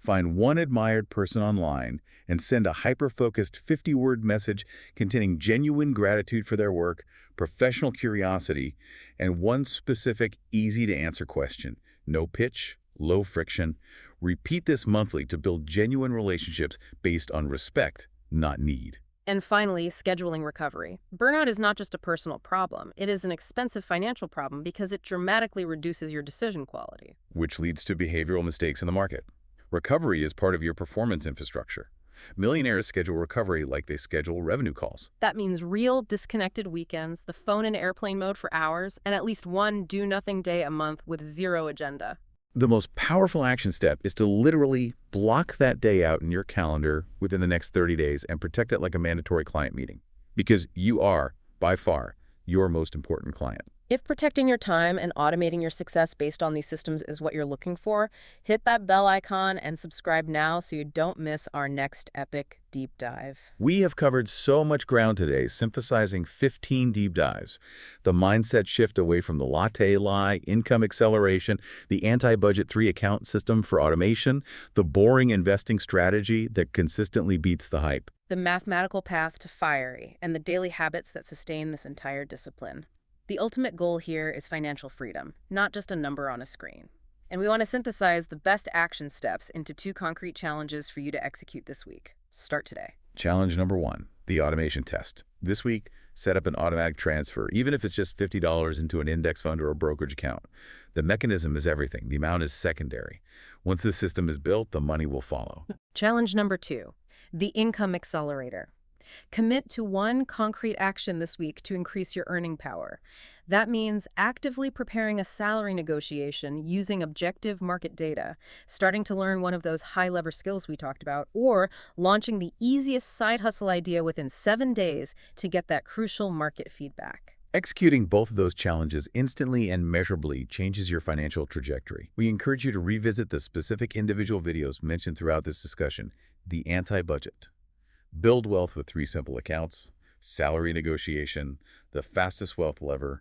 Find one admired person online and send a hyper-focused 50-word message containing genuine gratitude for their work, professional curiosity, and one specific, easy-to-answer question. No pitch, low friction. Repeat this monthly to build genuine relationships based on respect, not need. And finally, scheduling recovery. Burnout is not just a personal problem. It is an expensive financial problem because it dramatically reduces your decision quality. Which leads to behavioral mistakes in the market. Recovery is part of your performance infrastructure. Millionaires schedule recovery like they schedule revenue calls. That means real disconnected weekends, the phone in airplane mode for hours, and at least one do-nothing day a month with zero agenda. The most powerful action step is to literally block that day out in your calendar within the next 30 days and protect it like a mandatory client meeting. Because you are, by far, your most important client. If protecting your time and automating your success based on these systems is what you're looking for, hit that bell icon and subscribe now so you don't miss our next epic deep dive. We have covered so much ground today, synthesizing 15 deep dives. The mindset shift away from the latte lie, income acceleration, the anti-budget 3 account system for automation, the boring investing strategy that consistently beats the hype. The mathematical path to fiery, and the daily habits that sustain this entire discipline. The ultimate goal here is financial freedom, not just a number on a screen. And we want to synthesize the best action steps into 2 concrete challenges for you to execute this week. Start today. Challenge number 1, the automation test. This week, set up an automatic transfer, even if it's just $50 into an index fund or a brokerage account. The mechanism is everything. The amount is secondary. Once the system is built, the money will follow. Challenge number 2, the income accelerator. Commit to 1 concrete action this week to increase your earning power. That means actively preparing a salary negotiation using objective market data, starting to learn one of those high-lever skills we talked about, or launching the easiest side hustle idea within 7 days to get that crucial market feedback. Executing both of those challenges instantly and measurably changes your financial trajectory. We encourage you to revisit the specific individual videos mentioned throughout this discussion. The anti-budget. Build wealth with 3 simple accounts, salary negotiation, the fastest wealth lever,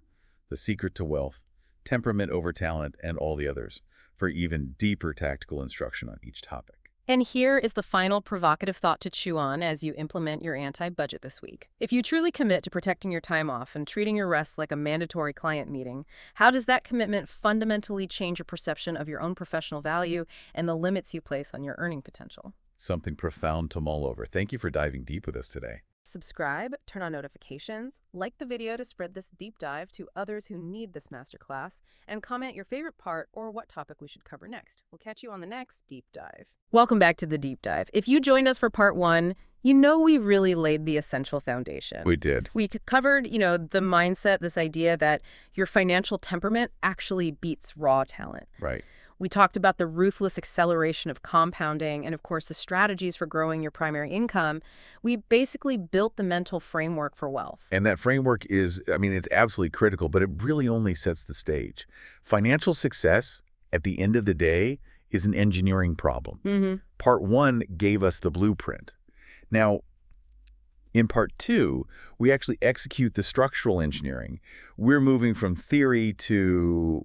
the secret to wealth, temperament over talent, and all the others. for even deeper tactical instruction on each topic. And here is the final provocative thought to chew on as you implement your anti-budget this week. If you truly commit to protecting your time off and treating your rest like a mandatory client meeting, how does that commitment fundamentally change your perception of your own professional value and the limits you place on your earning potential? Something profound to mull over. Thank you for diving deep with us today. Subscribe, turn on notifications, like the video to spread this deep dive to others who need this masterclass, and comment your favorite part or what topic we should cover next. We'll catch you on the next deep dive. Welcome back to the deep dive. If you joined us for part 1, you know we really laid the essential foundation. We did. We covered, the mindset, this idea that your financial temperament actually beats raw talent. Right. We talked about the ruthless acceleration of compounding and, of course, the strategies for growing your primary income. We basically built the mental framework for wealth. And that framework is, it's absolutely critical, but it really only sets the stage. Financial success, at the end of the day, is an engineering problem. Part 1 gave us the blueprint. Now, in part 2, we actually execute the structural engineering. We're moving from theory to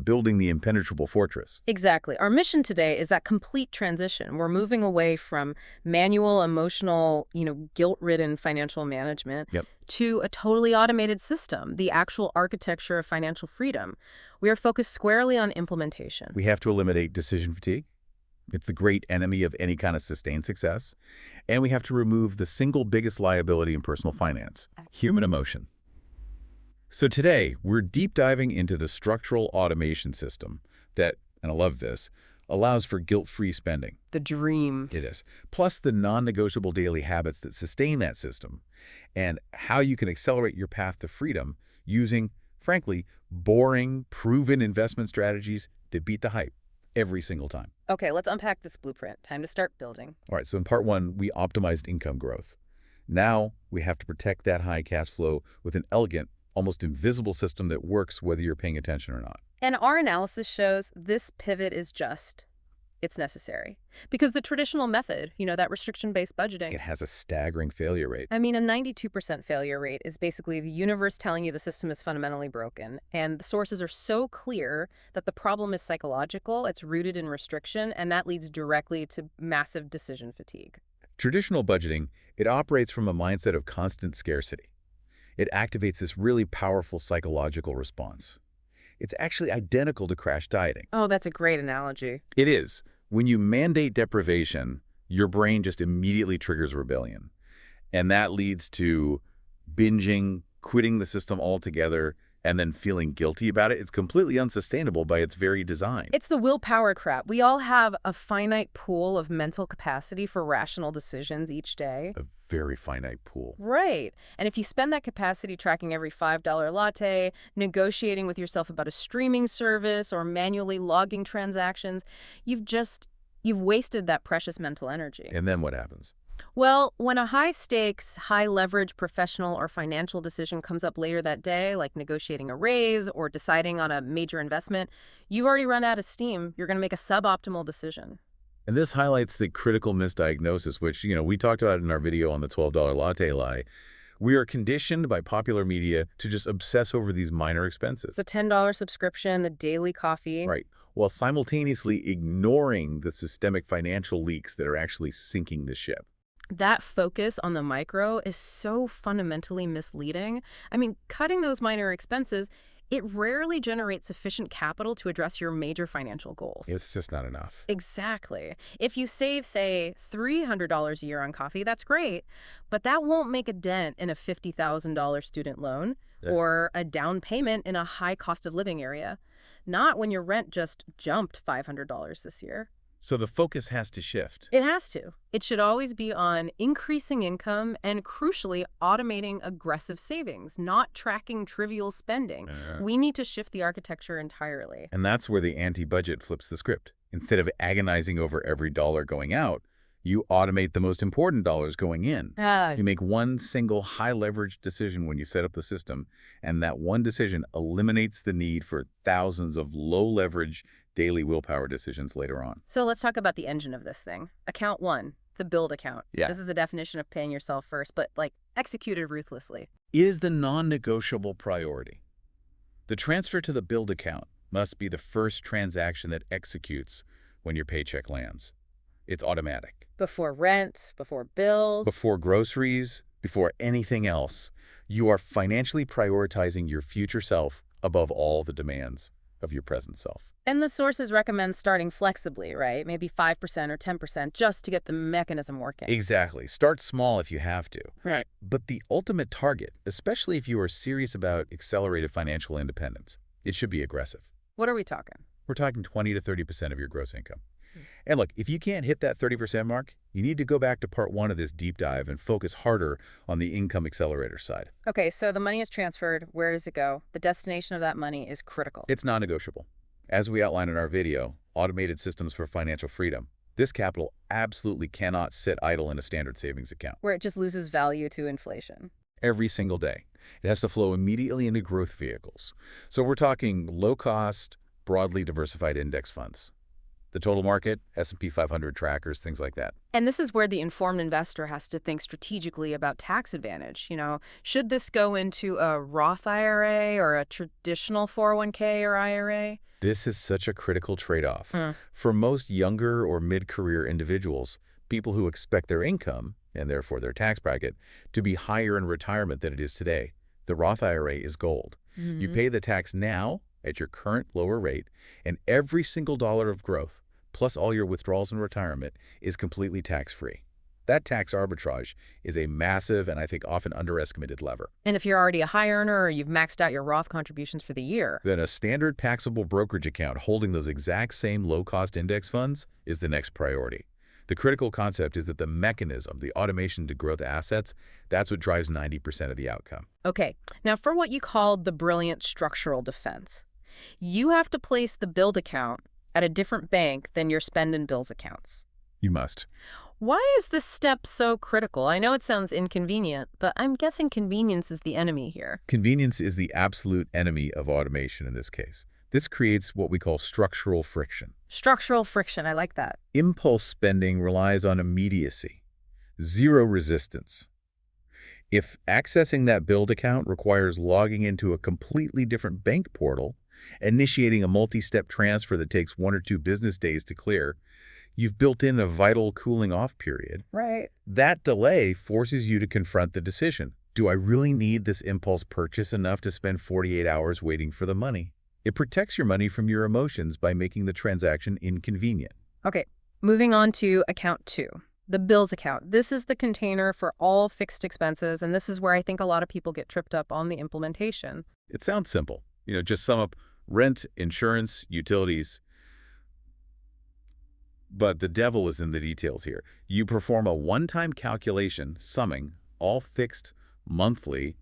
building the impenetrable fortress. Exactly. Our mission today is that complete transition. We're moving away from manual, emotional, guilt-ridden financial management to a totally automated system, the actual architecture of financial freedom. We are focused squarely on implementation. We have to eliminate decision fatigue. It's the great enemy of any kind of sustained success. And we have to remove the single biggest liability in personal finance, human emotion. So today, we're deep diving into the structural automation system that, and I love this, allows for guilt-free spending. The dream. It is. Plus the non-negotiable daily habits that sustain that system, and how you can accelerate your path to freedom using, frankly, boring, proven investment strategies that beat the hype every single time. Okay, let's unpack this blueprint. Time to start building. All right, so in part 1, we optimized income growth. Now we have to protect that high cash flow with an elegant, almost invisible system that works whether you're paying attention or not. And our analysis shows this pivot is it's necessary. Because the traditional method, that restriction-based budgeting, it has a staggering failure rate. a 92% failure rate is basically the universe telling you the system is fundamentally broken. And the sources are so clear that the problem is psychological, it's rooted in restriction, and that leads directly to massive decision fatigue. Traditional budgeting, it operates from a mindset of constant scarcity. It activates this really powerful psychological response. It's actually identical to crash dieting. Oh, that's a great analogy. It is. When you mandate deprivation, your brain just immediately triggers rebellion. And that leads to binging, quitting the system altogether, and then feeling guilty about it. It's completely unsustainable by its very design. It's the willpower crap. We all have a finite pool of mental capacity for rational decisions each day. A very finite pool. Right. And if you spend that capacity tracking every $5 latte, negotiating with yourself about a streaming service, or manually logging transactions, you've wasted that precious mental energy. And then what happens? Well, when a high-stakes, high-leverage professional or financial decision comes up later that day, like negotiating a raise or deciding on a major investment, you've already run out of steam. You're going to make a suboptimal decision. And this highlights the critical misdiagnosis, which, we talked about in our video on the $12 latte lie. We are conditioned by popular media to just obsess over these minor expenses. It's a $10 subscription, the daily coffee. Right. While simultaneously ignoring the systemic financial leaks that are actually sinking the ship. That focus on the micro is so fundamentally misleading. Cutting those minor expenses, it rarely generates sufficient capital to address your major financial goals. It's just not enough. Exactly. If you save, say, $300 a year on coffee, that's great, but that won't make a dent in a $50,000 student loan or a down payment in a high cost of living area. Not when your rent just jumped $500 this year. So the focus has to shift. It has to. It should always be on increasing income and, crucially, automating aggressive savings, not tracking trivial spending. We need to shift the architecture entirely. And that's where the anti-budget flips the script. Instead of agonizing over every dollar going out, you automate the most important dollars going in. You make one single high-leverage decision when you set up the system, and that one decision eliminates the need for thousands of low-leverage daily willpower decisions later on. So let's talk about the engine of this thing. Account 1, the build account. Yeah. This is the definition of paying yourself first, but executed ruthlessly. Is the non-negotiable priority. The transfer to the build account must be the first transaction that executes when your paycheck lands. It's automatic. Before rent, before bills. Before groceries, before anything else, you are financially prioritizing your future self above all the demands of your present self. And the sources recommend starting flexibly, right? Maybe 5% or 10% just to get the mechanism working. Exactly. Start small if you have to. Right. But the ultimate target, especially if you are serious about accelerated financial independence, it should be aggressive. What are we talking? We're talking 20 to 30% of your gross income. And look, if you can't hit that 30% mark, you need to go back to part 1 of this deep dive and focus harder on the income accelerator side. Okay, so the money is transferred. Where does it go? The destination of that money is critical. It's non-negotiable. As we outlined in our video, Automated Systems for Financial Freedom, this capital absolutely cannot sit idle in a standard savings account. Where it just loses value to inflation. Every single day. It has to flow immediately into growth vehicles. So we're talking low-cost, broadly diversified index funds. The total market, S&P 500 trackers, things like that. And this is where the informed investor has to think strategically about tax advantage. Should this go into a Roth IRA or a traditional 401k or IRA? This is such a critical trade-off. For most younger or mid-career individuals, people who expect their income, and therefore their tax bracket, to be higher in retirement than it is today, the Roth IRA is gold. You pay the tax now at your current lower rate, and every single dollar of growth, plus all your withdrawals in retirement, is completely tax-free. That tax arbitrage is a massive and I think often underestimated lever. And if you're already a high earner or you've maxed out your Roth contributions for the year, then a standard taxable brokerage account holding those exact same low-cost index funds is the next priority. The critical concept is that the mechanism, the automation to growth assets, that's what drives 90% of the outcome. Okay, now for what you called the brilliant structural defense, you have to place the build account at a different bank than your spend and bills accounts. You must. Why is this step so critical? I know it sounds inconvenient, but I'm guessing convenience is the enemy here. Convenience is the absolute enemy of automation in this case. This creates what we call structural friction. Structural friction, I like that. Impulse spending relies on immediacy, zero resistance. If accessing that build account requires logging into a completely different bank portal, initiating a multi-step transfer that takes 1 or 2 business days to clear, you've built in a vital cooling off period. Right. That delay forces you to confront the decision. Do I really need this impulse purchase enough to spend 48 hours waiting for the money? It protects your money from your emotions by making the transaction inconvenient. Okay, moving on to account 2, the bills account. This is the container for all fixed expenses, and this is where I think a lot of people get tripped up on the implementation. It sounds simple. Just sum up rent, insurance, utilities. But the devil is in the details here. You perform a one-time calculation summing all fixed, monthly,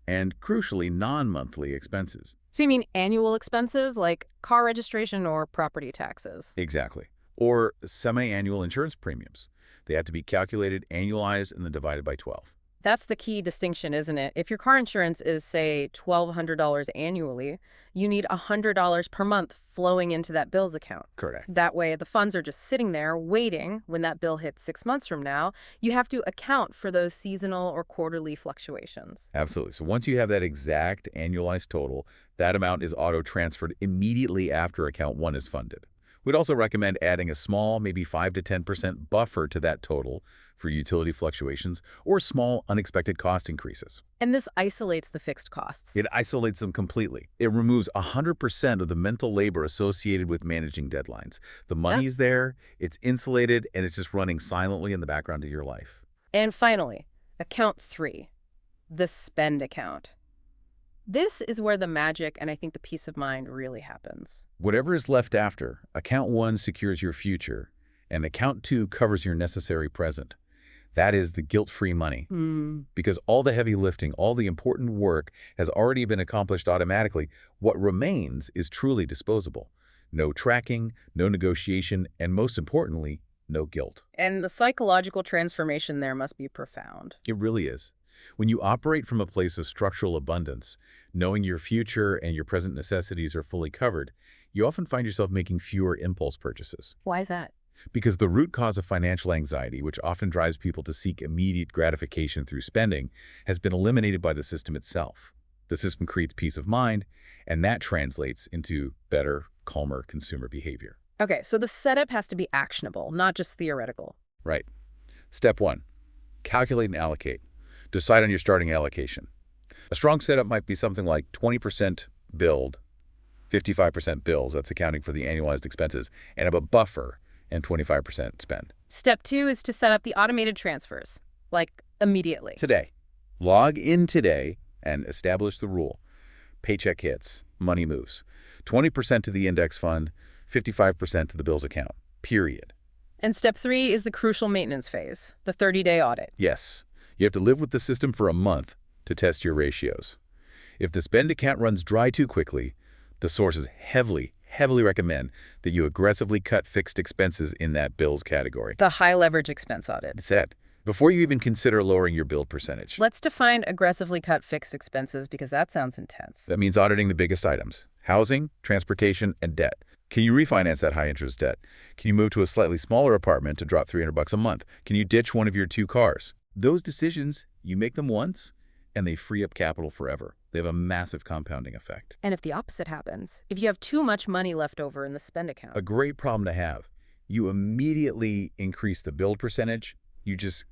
and crucially non-monthly expenses. So you mean annual expenses like car registration or property taxes? Exactly. Or semi-annual insurance premiums. They have to be calculated, annualized, and then divided by 12. That's the key distinction, isn't it? If your car insurance is, say, $1,200 annually, you need $100 per month flowing into that bills account. Correct. That way, the funds are just sitting there waiting. When that bill hits 6 months from now, you have to account for those seasonal or quarterly fluctuations. Absolutely. So once you have that exact annualized total, that amount is auto-transferred immediately after account 1 is funded. We'd also recommend adding a small, maybe 5 to 10% buffer to that total for utility fluctuations or small unexpected cost increases. And this isolates the fixed costs. It isolates them completely. It removes 100% of the mental labor associated with managing deadlines. The money's there, it's insulated, and it's just running silently in the background of your life. And finally, account 3, the spend account. This is where the magic and I think the peace of mind really happens. Whatever is left after, account 1 secures your future, and account 2 covers your necessary present. That is the guilt-free money. Because all the heavy lifting, all the important work has already been accomplished automatically. What remains is truly disposable. No tracking, no negotiation, and most importantly, no guilt. And the psychological transformation there must be profound. It really is. When you operate from a place of structural abundance, knowing your future and your present necessities are fully covered, you often find yourself making fewer impulse purchases. Why is that? Because the root cause of financial anxiety, which often drives people to seek immediate gratification through spending, has been eliminated by the system itself. The system creates peace of mind, and that translates into better, calmer consumer behavior. Okay, so the setup has to be actionable, not just theoretical. Right. Step 1. Calculate and allocate. Decide on your starting allocation. A strong setup might be something like 20% build, 55% bills, that's accounting for the annualized expenses, and have a buffer and 25% spend. Step 2 is to set up the automated transfers, like immediately. Today. Log in today and establish the rule. Paycheck hits, money moves. 20% to the index fund, 55% to the bills account, period. And step 3 is the crucial maintenance phase, the 30-day audit. Yes, you have to live with the system for a month to test your ratios. If the spend account runs dry too quickly, the sources heavily recommend that you aggressively cut fixed expenses in that bills category. The high leverage expense audit. It's that. Before you even consider lowering your build percentage. Let's define aggressively cut fixed expenses because that sounds intense. That means auditing the biggest items: housing, transportation, and debt. Can you refinance that high-interest debt? Can you move to a slightly smaller apartment to drop $300 a month? Can you ditch one of your 2 cars? Those decisions, you make them once, and they free up capital forever. They have a massive compounding effect. And if the opposite happens, if you have too much money left over in the spend account. A great problem to have. You immediately increase the build percentage. You just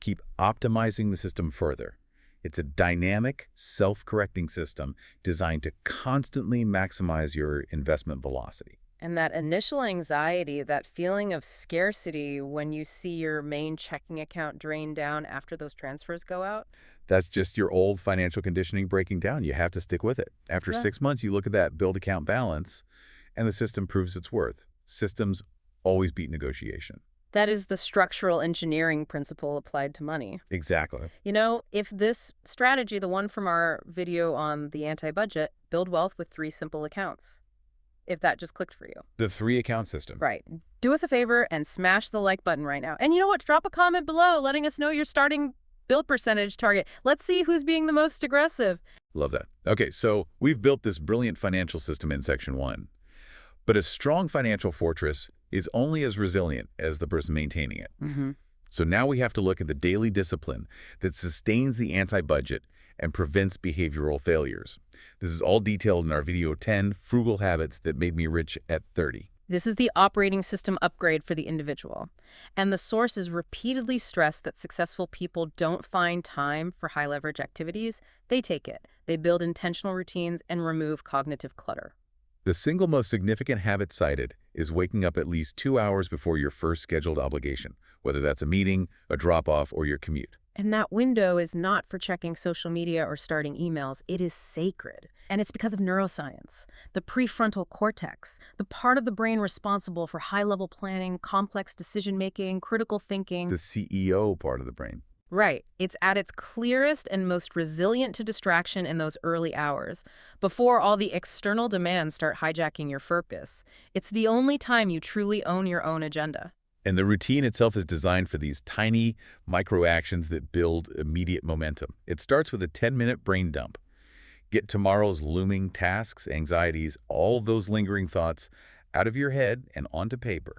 keep optimizing the system further. It's a dynamic, self-correcting system designed to constantly maximize your investment velocity. And that initial anxiety, that feeling of scarcity when you see your main checking account drain down after those transfers go out. That's just your old financial conditioning breaking down. You have to stick with it. After 6 months, you look at that build account balance, and the system proves its worth. Systems always beat negotiation. That is the structural engineering principle applied to money. Exactly. You know, if this strategy, the one from our video on the anti-budget, build wealth with 3 simple accounts, if that just clicked for you. The 3-account system. Right. Do us a favor and smash the like button right now. And you know what? Drop a comment below letting us know your starting build percentage target. Let's see who's being the most aggressive. Love that. Okay, so we've built this brilliant financial system in Section 1. But a strong financial fortress is only as resilient as the person maintaining it. So now we have to look at the daily discipline that sustains the anti-budget and prevents behavioral failures. This is all detailed in our video 10, Frugal Habits That Made Me Rich at 30. This is the operating system upgrade for the individual. And the sources repeatedly stress that successful people don't find time for high-leverage activities. They take it. They build intentional routines and remove cognitive clutter. The single most significant habit cited is waking up at least 2 hours before your first scheduled obligation, whether that's a meeting, a drop-off, or your commute. And that window is not for checking social media or starting emails. It is sacred. And it's because of neuroscience, the prefrontal cortex, the part of the brain responsible for high-level planning, complex decision-making, critical thinking. The CEO part of the brain. Right. It's at its clearest and most resilient to distraction in those early hours, before all the external demands start hijacking your focus. It's the only time you truly own your own agenda. And the routine itself is designed for these tiny micro-actions that build immediate momentum. It starts with a 10-minute brain dump. Get tomorrow's looming tasks, anxieties, all those lingering thoughts out of your head and onto paper,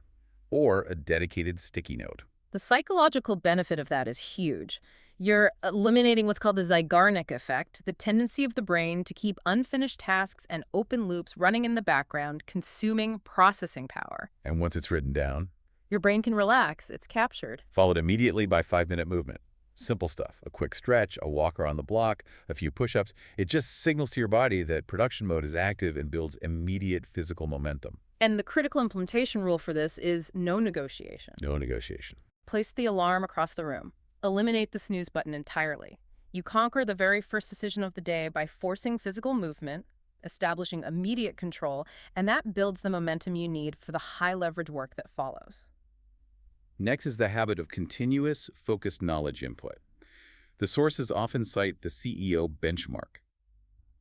or a dedicated sticky note. The psychological benefit of that is huge. You're eliminating what's called the Zeigarnik effect, the tendency of the brain to keep unfinished tasks and open loops running in the background, consuming processing power. And once it's written down, your brain can relax. It's captured. followed immediately by 5-minute movement. Simple stuff. A quick stretch, a walk around the block, a few push-ups. It just signals to your body that production mode is active and builds immediate physical momentum. And the critical implementation rule for this is no negotiation. No negotiation. Place the alarm across the room. Eliminate the snooze button entirely. You conquer the very first decision of the day by forcing physical movement, establishing immediate control, and that builds the momentum you need for the high-leverage work that follows. Next is the habit of continuous, focused knowledge input. The sources often cite the CEO benchmark.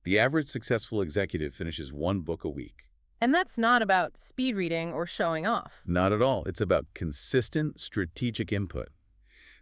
The average successful executive finishes 1 book a week. And that's not about speed reading or showing off. Not at all. It's about consistent, strategic input.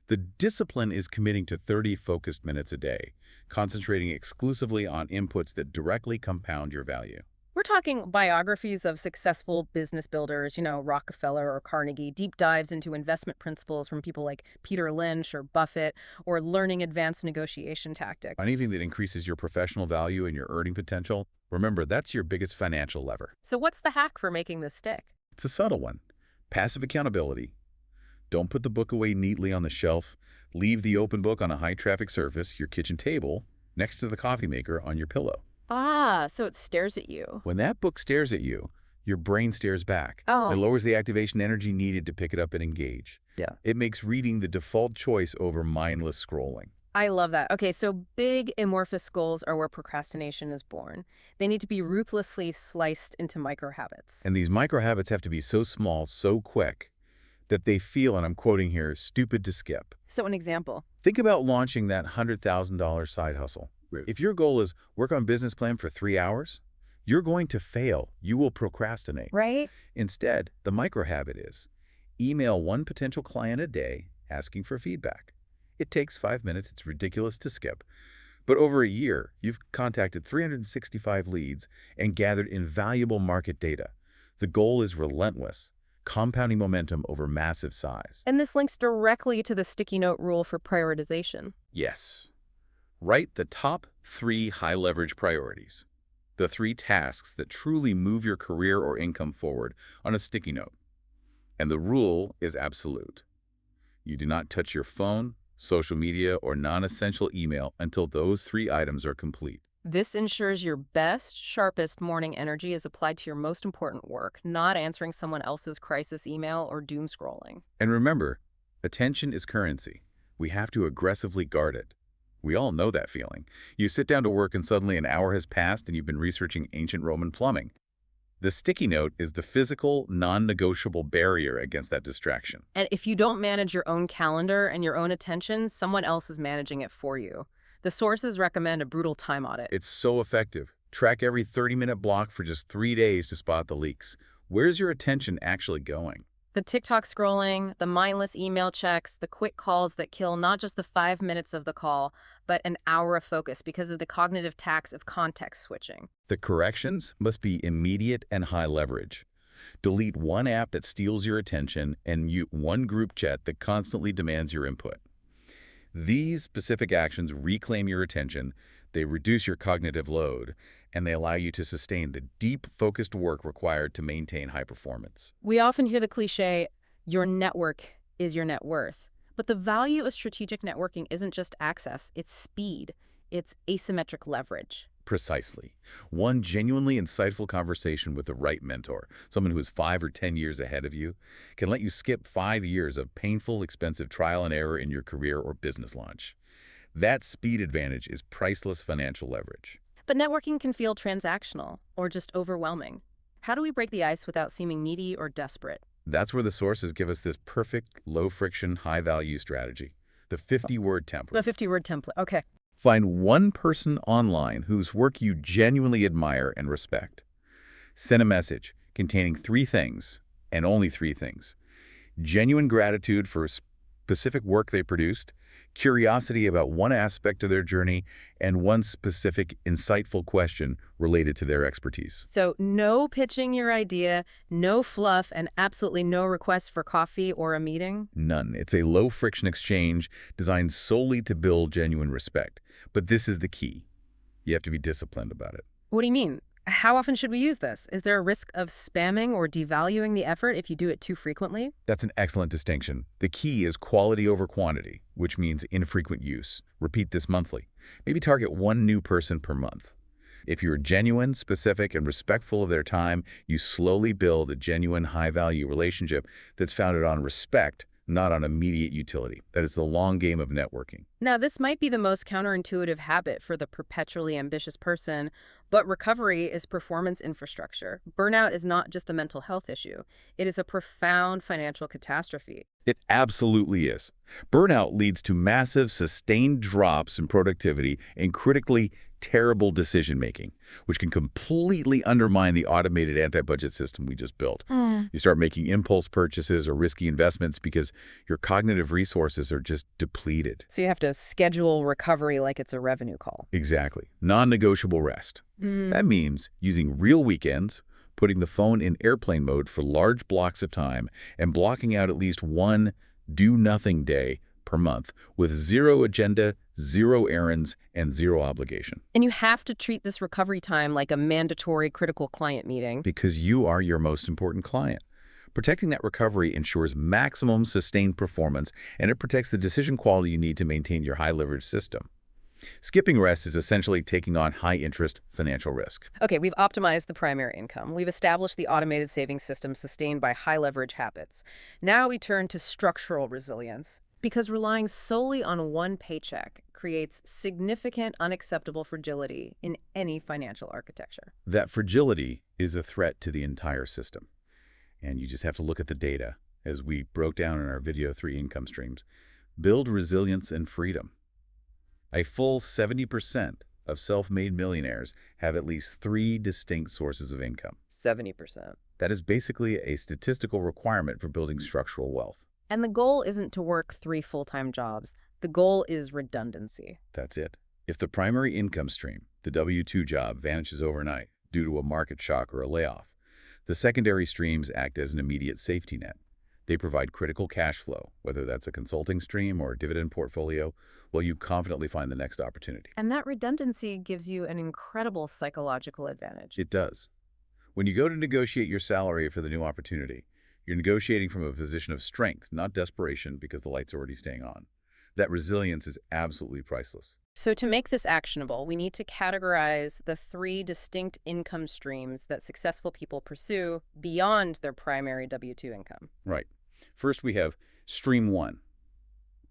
The discipline is committing to 30 focused minutes a day, concentrating exclusively on inputs that directly compound your value. We're talking biographies of successful business builders, Rockefeller or Carnegie, deep dives into investment principles from people like Peter Lynch or Buffett, or learning advanced negotiation tactics. Anything that increases your professional value and your earning potential, remember, that's your biggest financial lever. So what's the hack for making this stick? It's a subtle one. Passive accountability. Don't put the book away neatly on the shelf. Leave the open book on a high-traffic surface, your kitchen table, next to the coffee maker on your pillow. Ah, so it stares at you. When that book stares at you, your brain stares back. It Oh, lowers the activation energy needed to pick it up and engage. yeah. It makes reading the default choice over mindless scrolling. I love that. Okay, so big amorphous goals are where procrastination is born. They need to be ruthlessly sliced into micro habits. And these micro habits have to be so small, so quick, that they feel, and I'm quoting here, stupid to skip. So an example. Think about launching that $100,000 side hustle. Right. If your goal is work on business plan for 3 hours, you're going to fail. You will procrastinate. Right? Instead, the micro habit is email one potential client a day asking for feedback. It takes 5 minutes. It's ridiculous to skip. But over a year, you've contacted 365 leads and gathered invaluable market data. The goal is relentless, compounding momentum over massive size. And this links directly to the sticky note rule for prioritization. Yes. Write the top 3 high-leverage priorities, the 3 tasks that truly move your career or income forward, on a sticky note. And the rule is absolute. You do not touch your phone, social media, or non-essential email until those 3 items are complete. This ensures your best, sharpest morning energy is applied to your most important work, not answering someone else's crisis email or doom scrolling. And remember, attention is currency. We have to aggressively guard it. We all know that feeling. You sit down to work and suddenly an hour has passed and you've been researching ancient Roman plumbing. The sticky note is the physical, non-negotiable barrier against that distraction. And if you don't manage your own calendar and your own attention, someone else is managing it for you. The sources recommend a brutal time audit. It's so effective. Track every 30-minute block for just 3 days to spot the leaks. Where's your attention actually going? The TikTok scrolling, the mindless email checks, the quick calls that kill not just the 5 minutes of the call, but an hour of focus because of the cognitive tax of context switching. The corrections must be immediate and high leverage. Delete one app that steals your attention and mute one group chat that constantly demands your input. These specific actions reclaim your attention, they reduce your cognitive load, and they allow you to sustain the deep, focused work required to maintain high performance. We often hear the cliche, your network is your net worth. But the value of strategic networking isn't just access, it's speed, it's asymmetric leverage. Precisely. One genuinely insightful conversation with the right mentor, someone who is 5 or 10 years ahead of you, can let you skip 5 years of painful, expensive trial and error in your career or business launch. That speed advantage is priceless financial leverage. But networking can feel transactional or just overwhelming. How do we break the ice without seeming needy or desperate? That's where the sources give us this perfect, low-friction, high-value strategy, the 50-word template. The 50-word template. Okay. Find one person online whose work you genuinely admire and respect. Send a message containing 3 things, and only 3 things. Genuine gratitude for specific work they produced, curiosity about one aspect of their journey, and one specific, insightful question related to their expertise. So no pitching your idea, no fluff, and absolutely no request for coffee or a meeting? None. It's a low-friction exchange designed solely to build genuine respect. But this is the key. You have to be disciplined about it. What do you mean? How often should we use this? Is there a risk of spamming or devaluing the effort if you do it too frequently? That's an excellent distinction. The key is quality over quantity, which means infrequent use. Repeat this monthly. Maybe target 1 new person per month. If you're genuine, specific, and respectful of their time, you slowly build a genuine, high-value relationship that's founded on respect, not on immediate utility. That is the long game of networking. Now, this might be the most counterintuitive habit for the perpetually ambitious person, but recovery is performance infrastructure. Burnout is not just a mental health issue. It is a profound financial catastrophe. It absolutely is. Burnout leads to massive, sustained drops in productivity and critically terrible decision-making, which can completely undermine the automated anti-budget system we just built. You start making impulse purchases or risky investments because your cognitive resources are just depleted. So you have to schedule recovery like it's a revenue call. Exactly. Non-negotiable rest. That means using real weekends, putting the phone in airplane mode for large blocks of time, and blocking out at least one do-nothing day per month with zero agenda, zero errands, and zero obligation. And you have to treat this recovery time like a mandatory critical client meeting. Because you are your most important client. Protecting that recovery ensures maximum sustained performance, and it protects the decision quality you need to maintain your high-leverage system. Skipping rest is essentially taking on high-interest financial risk. Okay, we've optimized the primary income. We've established the automated savings system sustained by high-leverage habits. Now we turn to structural resilience. Because relying solely on one paycheck creates significant unacceptable fragility in any financial architecture. That fragility is a threat to the entire system. And you just have to look at the data, as we broke down in our video 3 income streams. Build resilience and freedom. A full 70% of self-made millionaires have at least 3 distinct sources of income. 70%. That is basically a statistical requirement for building structural wealth. And the goal isn't to work 3 full-time jobs. The goal is redundancy. That's it. If the primary income stream, the W-2 job, vanishes overnight due to a market shock or a layoff, the secondary streams act as an immediate safety net. They provide critical cash flow, whether that's a consulting stream or a dividend portfolio, while you confidently find the next opportunity. And that redundancy gives you an incredible psychological advantage. It does. When you go to negotiate your salary for the new opportunity, you're negotiating from a position of strength, not desperation because the light's already staying on. That resilience is absolutely priceless. So to make this actionable, we need to categorize the 3 distinct income streams that successful people pursue beyond their primary W-2 income. Right. First, we have Stream 1,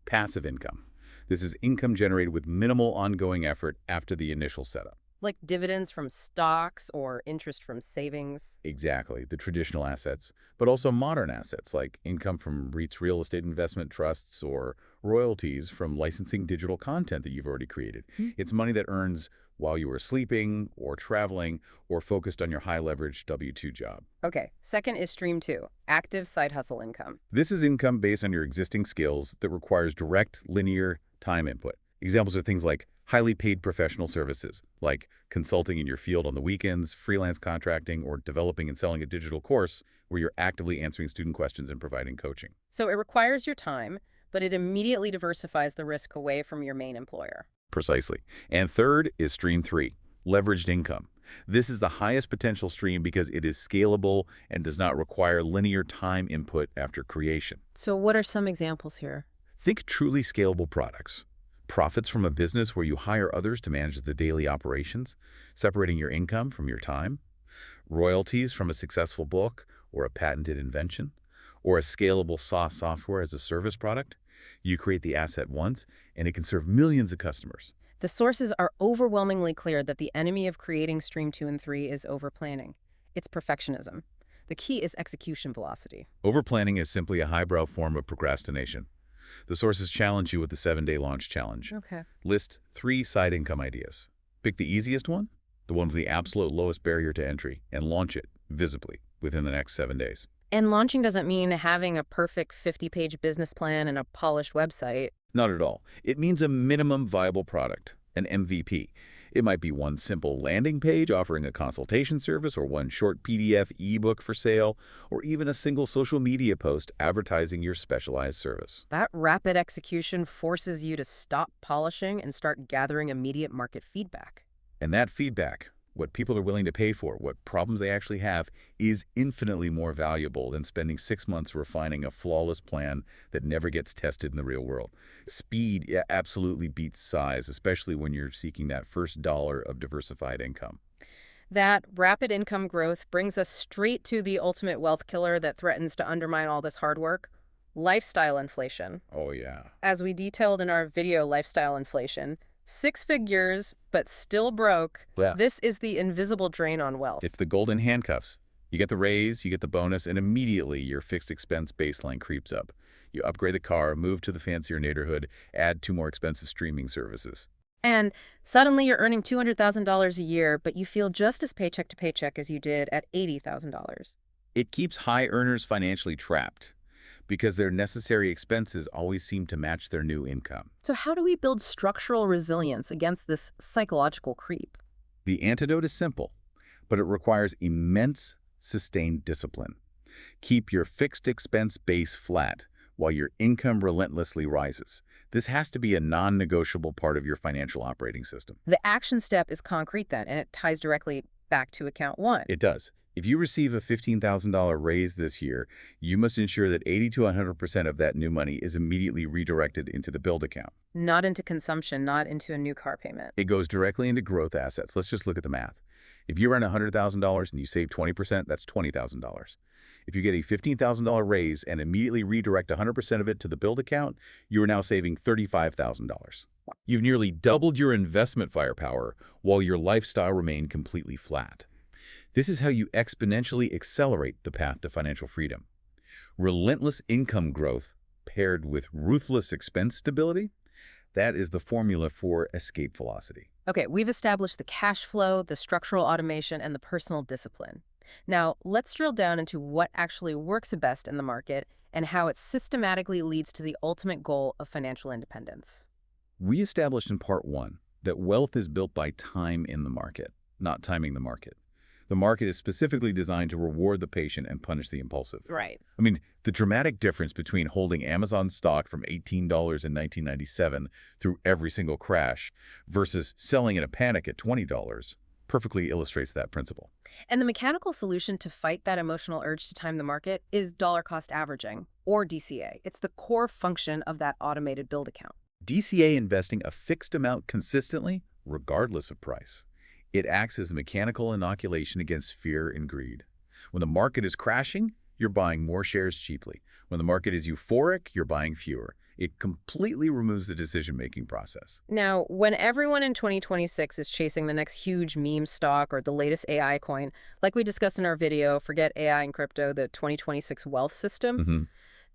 passive income. This is income generated with minimal ongoing effort after the initial setup. Like dividends from stocks or interest from savings. Exactly, the traditional assets, but also modern assets like income from REITs, real estate investment trusts, or royalties from licensing digital content that you've already created. It's money that earns while you are sleeping or traveling or focused on your high-leverage W-2 job. Okay, second is Stream 2, active side hustle income. This is income based on your existing skills that requires direct, linear time input. Examples are things like highly paid professional services, like consulting in your field on the weekends, freelance contracting, or developing and selling a digital course where you're actively answering student questions and providing coaching. So it requires your time, but it immediately diversifies the risk away from your main employer. Precisely. And third is Stream 3, leveraged income. This is the highest potential stream because it is scalable and does not require linear time input after creation. So what are some examples here? Think truly scalable products. Profits from a business where you hire others to manage the daily operations, separating your income from your time. Royalties from a successful book or a patented invention, or a scalable SaaS software as a service product. You create the asset once, and it can serve millions of customers. The sources are overwhelmingly clear that the enemy of creating Stream 2 and 3 is overplanning. It's perfectionism. The key is execution velocity. Overplanning is simply a highbrow form of procrastination. The sources challenge you with the 7-day launch challenge. Okay. List 3 side income ideas. Pick the easiest one, the one with the absolute lowest barrier to entry, and launch it visibly within the next 7 days. And launching doesn't mean having a perfect 50-page business plan and a polished website. Not at all. It means a minimum viable product, an MVP. It might be one simple landing page offering a consultation service, or one short PDF ebook for sale, or even a single social media post advertising your specialized service. That rapid execution forces you to stop polishing and start gathering immediate market feedback. And that feedback, what people are willing to pay for, what problems they actually have, is infinitely more valuable than spending 6 months refining a flawless plan that never gets tested in the real world. Speed absolutely beats size, especially when you're seeking that first dollar of diversified income. That rapid income growth brings us straight to the ultimate wealth killer that threatens to undermine all this hard work: lifestyle inflation. Oh, yeah. As we detailed in our video, Lifestyle Inflation, 6 figures, but still broke. Yeah. This is the invisible drain on wealth. It's the golden handcuffs. You get the raise, you get the bonus, and immediately your fixed expense baseline creeps up. You upgrade the car, move to the fancier neighborhood, add 2 more expensive streaming services. And suddenly you're earning $200,000 a year, but you feel just as paycheck to paycheck as you did at $80,000. It keeps high earners financially trapped because their necessary expenses always seem to match their new income. So how do we build structural resilience against this psychological creep? The antidote is simple, but it requires immense sustained discipline. Keep your fixed expense base flat while your income relentlessly rises. This has to be a non-negotiable part of your financial operating system. The action step is concrete then, and it ties directly back to account one. It does. If you receive a $15,000 raise this year, you must ensure that 80 to 100% of that new money is immediately redirected into the build account. Not into consumption, not into a new car payment. It goes directly into growth assets. Let's just look at the math. If you earn $100,000 and you save 20%, that's $20,000. If you get a $15,000 raise and immediately redirect 100% of it to the build account, you are now saving $35,000. You've nearly doubled your investment firepower while your lifestyle remained completely flat. This is how you exponentially accelerate the path to financial freedom. Relentless income growth paired with ruthless expense stability, that is the formula for escape velocity. Okay, we've established the cash flow, the structural automation, and the personal discipline. Now, let's drill down into what actually works best in the market and how it systematically leads to the ultimate goal of financial independence. We established in part one that wealth is built by time in the market, not timing the market. The market is specifically designed to reward the patient and punish the impulsive. Right. I mean, the dramatic difference between holding Amazon stock from $18 in 1997 through every single crash versus selling in a panic at $20 perfectly illustrates that principle. And the mechanical solution to fight that emotional urge to time the market is dollar cost averaging, or DCA. It's the core function of that automated build account. DCA investing a fixed amount consistently, regardless of price. It acts as a mechanical inoculation against fear and greed. When the market is crashing, you're buying more shares cheaply. When the market is euphoric, you're buying fewer. It completely removes the decision-making process. Now, when everyone in 2026 is chasing the next huge meme stock or the latest AI coin, like we discussed in our video, Forget AI and Crypto, the 2026 wealth system,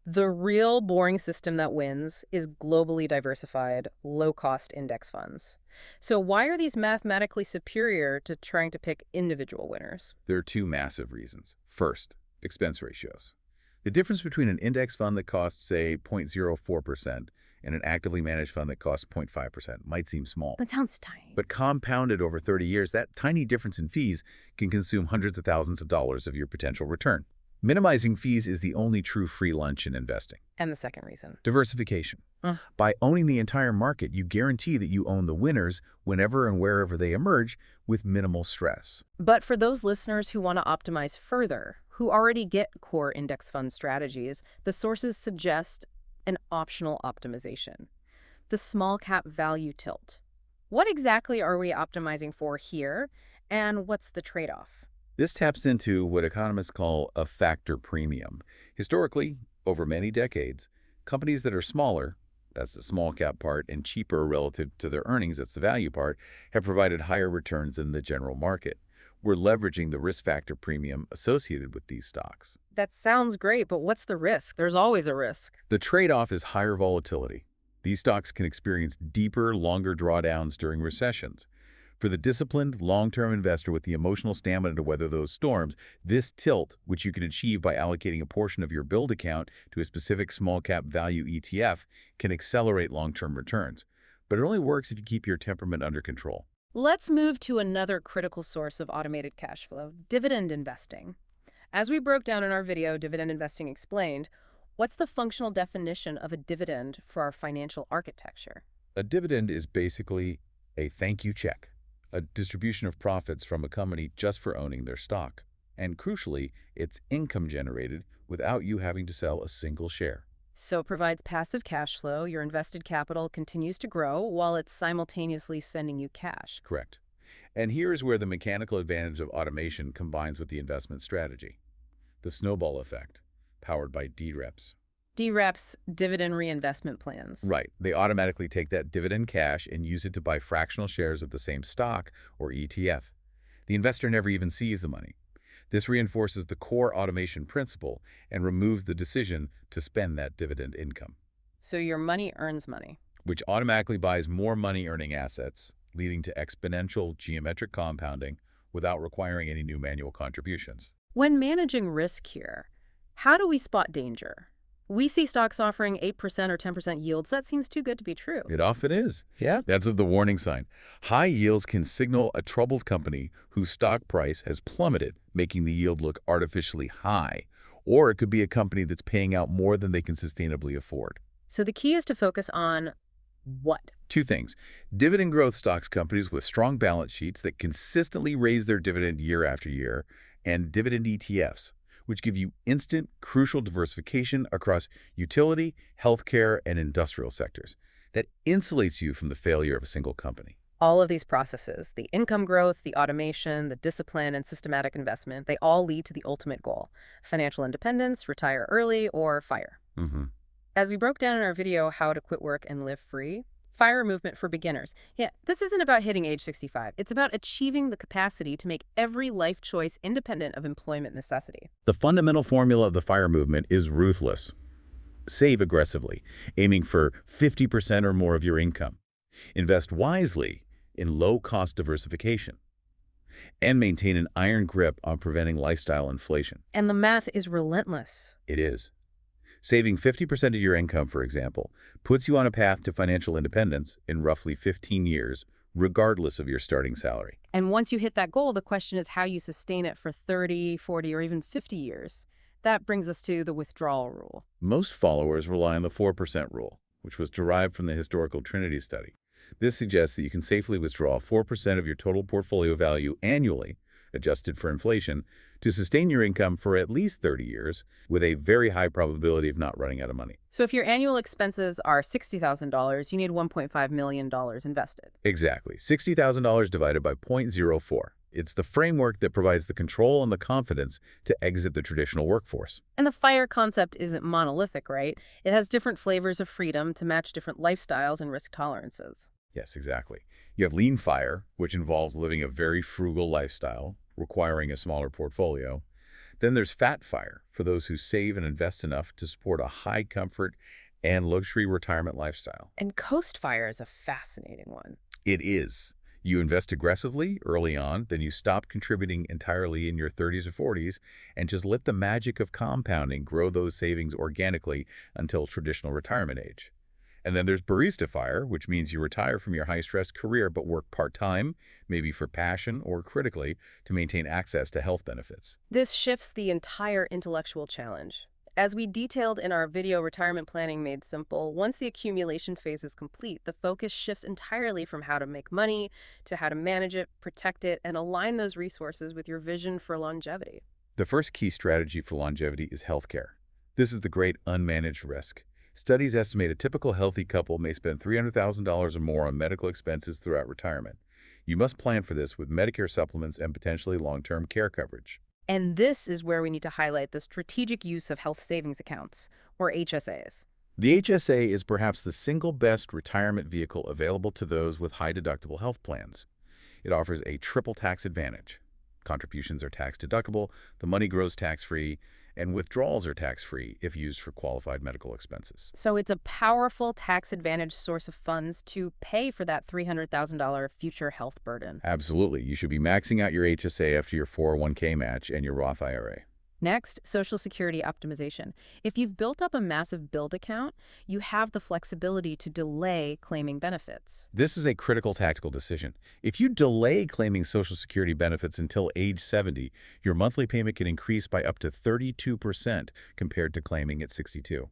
the real boring system that wins is globally diversified, low-cost index funds. So why are these mathematically superior to trying to pick individual winners? There are two massive reasons. First, expense ratios. The difference between an index fund that costs, say, 0.04% and an actively managed fund that costs 0.5% might seem small. That sounds tiny. But compounded over 30 years, that tiny difference in fees can consume hundreds of thousands of dollars of your potential return. Minimizing fees is the only true free lunch in investing. And the second reason? Diversification. By owning the entire market, you guarantee that you own the winners whenever and wherever they emerge with minimal stress. But for those listeners who want to optimize further, who already get core index fund strategies, the sources suggest an optional optimization, the small cap value tilt. What exactly are we optimizing for here, and what's the trade-off? This taps into what economists call a factor premium. Historically, over many decades, companies that are smaller, that's the small cap part, and cheaper relative to their earnings, that's the value part, have provided higher returns than the general market. We're leveraging the risk factor premium associated with these stocks. That sounds great, but what's the risk? There's always a risk. The trade-off is higher volatility. These stocks can experience deeper, longer drawdowns during recessions. For the disciplined, long-term investor with the emotional stamina to weather those storms, this tilt, which you can achieve by allocating a portion of your build account to a specific small-cap value ETF, can accelerate long-term returns. But it only works if you keep your temperament under control. Let's move to another critical source of automated cash flow, dividend investing. As we broke down in our video, Dividend Investing Explained, what's the functional definition of a dividend for our financial architecture? A dividend is basically a thank you check, a distribution of profits from a company just for owning their stock. And crucially, it's income generated without you having to sell a single share. So it provides passive cash flow, your invested capital continues to grow while it's simultaneously sending you cash. Correct. And here is where the mechanical advantage of automation combines with the investment strategy. The snowball effect, powered by DREPs. DREPs, dividend reinvestment plans. Right. They automatically take that dividend cash and use it to buy fractional shares of the same stock or ETF. The investor never even sees the money. This reinforces the core automation principle and removes the decision to spend that dividend income. So your money earns money. which automatically buys more money-earning assets, leading to exponential geometric compounding without requiring any new manual contributions. When managing risk here, how do we spot danger? We see stocks offering 8% or 10% yields. That seems too good to be true. It often is. Yeah. That's the warning sign. High yields can signal a troubled company whose stock price has plummeted, making the yield look artificially high. Or it could be a company that's paying out more than they can sustainably afford. So the key is to focus on what? Two things. Dividend growth stocks companies with strong balance sheets that consistently raise their dividend year after year, and dividend ETFs, which give you instant, crucial diversification across utility, healthcare, and industrial sectors. That insulates you from the failure of a single company. All of these processes, the income growth, the automation, the discipline, and systematic investment, they all lead to the ultimate goal: financial independence, retire early, or FIRE. Mm-hmm. As we broke down in our video, How to Quit Work and Live Free, FIRE movement for beginners. Yeah, this isn't about hitting age 65. It's about achieving the capacity to make every life choice independent of employment necessity. The fundamental formula of the FIRE movement is ruthless. Save aggressively, aiming for 50% or more of your income. Invest wisely in low-cost diversification. And maintain an iron grip on preventing lifestyle inflation. And the math is relentless. It is. Saving 50% of your income, for example, puts you on a path to financial independence in roughly 15 years, regardless of your starting salary. And once you hit that goal, the question is how you sustain it for 30, 40, or even 50 years. That brings us to the withdrawal rule. Most followers rely on the 4% rule, which was derived from the historical Trinity study. This suggests that you can safely withdraw 4% of your total portfolio value annually, adjusted for inflation, to sustain your income for at least 30 years, with a very high probability of not running out of money. So if your annual expenses are $60,000, you need $1.5 million invested. Exactly. $60,000 divided by 0.04. It's the framework that provides the control and the confidence to exit the traditional workforce. And the FIRE concept isn't monolithic, right? It has different flavors of freedom to match different lifestyles and risk tolerances. Yes, exactly. You have lean FIRE, which involves living a very frugal lifestyle, requiring a smaller portfolio. Then there's fat FIRE, for those who save and invest enough to support a high comfort and luxury retirement lifestyle. And coast FIRE is a fascinating one. It is. You invest aggressively early on, then you stop contributing entirely in your 30s or 40s, and just let the magic of compounding grow those savings organically until traditional retirement age. And then there's barista FIRE, which means you retire from your high-stress career but work part-time, maybe for passion or critically, to maintain access to health benefits. This shifts the entire intellectual challenge. As we detailed in our video, Retirement Planning Made Simple, once the accumulation phase is complete, the focus shifts entirely from how to make money to how to manage it, protect it, and align those resources with your vision for longevity. The first key strategy for longevity is healthcare. This is the great unmanaged risk. Studies estimate a typical healthy couple may spend $300,000 or more on medical expenses throughout retirement. You must plan for this with Medicare supplements and potentially long-term care coverage. And this is where we need to highlight the strategic use of health savings accounts, or HSAs. The HSA is perhaps the single best retirement vehicle available to those with high-deductible health plans. It offers a triple tax advantage. Contributions are tax-deductible, the money grows tax-free, and withdrawals are tax-free if used for qualified medical expenses. So it's a powerful tax-advantaged source of funds to pay for that $300,000 future health burden. Absolutely. You should be maxing out your HSA after your 401k match and your Roth IRA. Next, Social Security optimization. If you've built up a massive build account, you have the flexibility to delay claiming benefits. This is a critical tactical decision. If you delay claiming Social Security benefits until age 70, your monthly payment can increase by up to 32% compared to claiming at 62.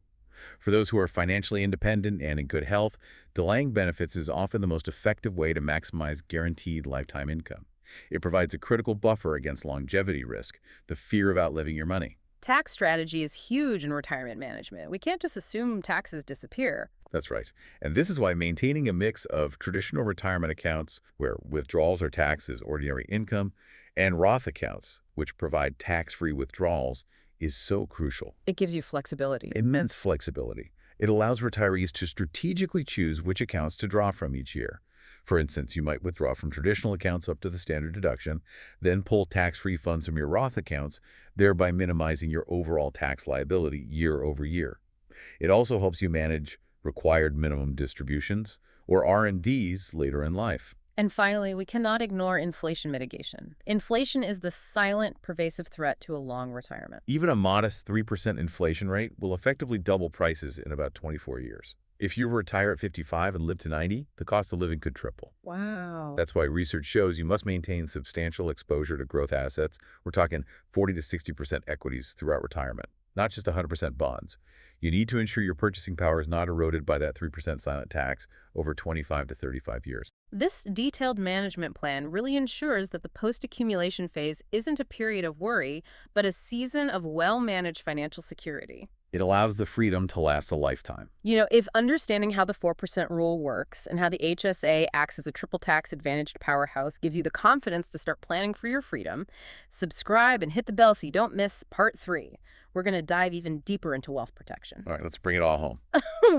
For those who are financially independent and in good health, delaying benefits is often the most effective way to maximize guaranteed lifetime income. It provides a critical buffer against longevity risk, the fear of outliving your money. Tax strategy is huge in retirement management. We can't just assume taxes disappear. That's right. And this is why maintaining a mix of traditional retirement accounts, where withdrawals are taxed as ordinary income, and Roth accounts, which provide tax-free withdrawals, is so crucial. It gives you flexibility. Immense flexibility. It allows retirees to strategically choose which accounts to draw from each year. For instance, you might withdraw from traditional accounts up to the standard deduction, then pull tax-free funds from your Roth accounts, thereby minimizing your overall tax liability year over year. It also helps you manage required minimum distributions, or R&Ds later in life. And finally, we cannot ignore inflation mitigation. Inflation is the silent, pervasive threat to a long retirement. Even a modest 3% inflation rate will effectively double prices in about 24 years. If you retire at 55 and live to 90, the cost of living could triple. Wow. That's why research shows you must maintain substantial exposure to growth assets. We're talking 40 to 60% equities throughout retirement, not just 100% bonds. You need to ensure your purchasing power is not eroded by that 3% silent tax over 25 to 35 years. This detailed management plan really ensures that the post-accumulation phase isn't a period of worry, but a season of well-managed financial security. It allows the freedom to last a lifetime. You know, if understanding how the 4% rule works and how the HSA acts as a triple tax advantaged powerhouse gives you the confidence to start planning for your freedom, subscribe and hit the bell so you don't miss part 3. We're going to dive even deeper into wealth protection. All right, let's bring it all home.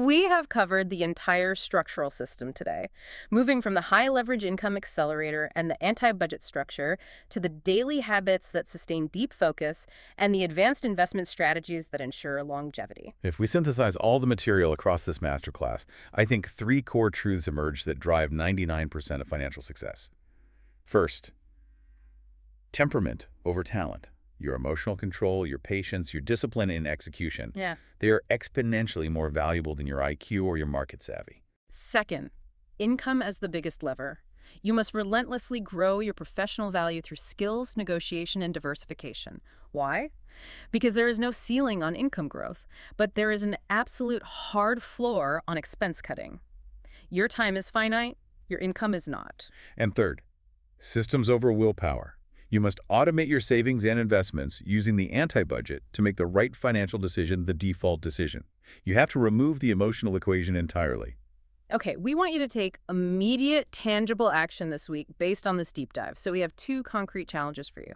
We have covered the entire structural system today, moving from the high leverage income accelerator and the anti-budget structure to the daily habits that sustain deep focus and the advanced investment strategies that ensure longevity. If we synthesize all the material across this masterclass, I think 3 core truths emerge that drive 99% of financial success. First, temperament over talent. Your emotional control, your patience, your discipline in execution. Yeah. They are exponentially more valuable than your IQ or your market savvy. Second, income as the biggest lever. You must relentlessly grow your professional value through skills, negotiation, and diversification. Why? Because there is no ceiling on income growth, but there is an absolute hard floor on expense cutting. Your time is finite, your income is not. And third, systems over willpower. You must automate your savings and investments using the anti-budget to make the right financial decision the default decision. You have to remove the emotional equation entirely. Okay, we want you to take immediate, tangible action this week based on this deep dive. So we have 2 concrete challenges for you.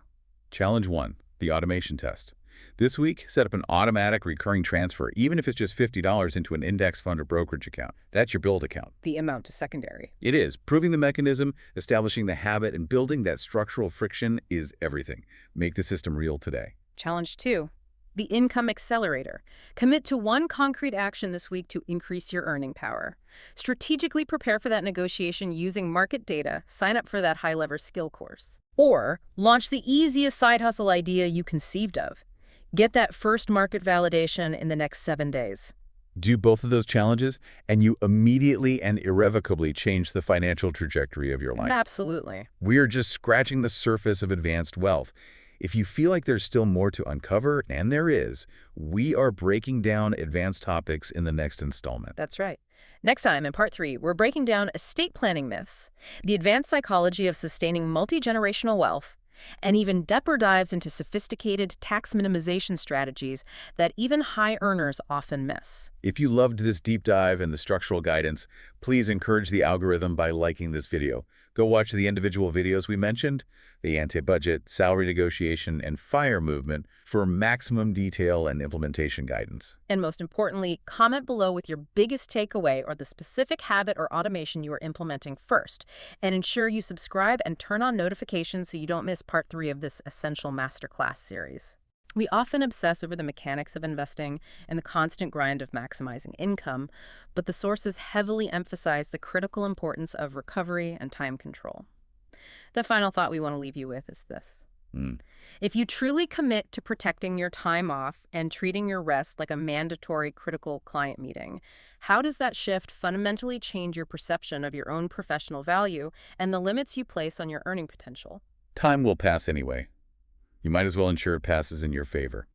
Challenge 1, the automation test. This week, set up an automatic recurring transfer, even if it's just $50 into an index fund or brokerage account. That's your build account. The amount to secondary. It is. Proving the mechanism, establishing the habit, and building that structural friction is everything. Make the system real today. Challenge 2, the income accelerator. Commit to 1 concrete action this week to increase your earning power. Strategically prepare for that negotiation using market data. Sign up for that high-lever skill course. Or launch the easiest side hustle idea you conceived of. Get that first market validation in the next 7 days. Do both of those challenges, and you immediately and irrevocably change the financial trajectory of your life. Absolutely. We are just scratching the surface of advanced wealth. If you feel like there's still more to uncover, and there is, we are breaking down advanced topics in the next installment. That's right. Next time, in part 3, we're breaking down estate planning myths, the advanced psychology of sustaining multi-generational wealth, and even deeper dives into sophisticated tax minimization strategies that even high earners often miss. If you loved this deep dive and the structural guidance, please encourage the algorithm by liking this video. Go watch the individual videos we mentioned, the anti-budget, salary negotiation, and FIRE movement for maximum detail and implementation guidance. And most importantly, comment below with your biggest takeaway or the specific habit or automation you are implementing first. And ensure you subscribe and turn on notifications so you don't miss part 3 of this essential masterclass series. We often obsess over the mechanics of investing and the constant grind of maximizing income, but the sources heavily emphasize the critical importance of recovery and time control. The final thought we want to leave you with is this. If you truly commit to protecting your time off and treating your rest like a mandatory critical client meeting, how does that shift fundamentally change your perception of your own professional value and the limits you place on your earning potential? Time will pass anyway. You might as well ensure it passes in your favor.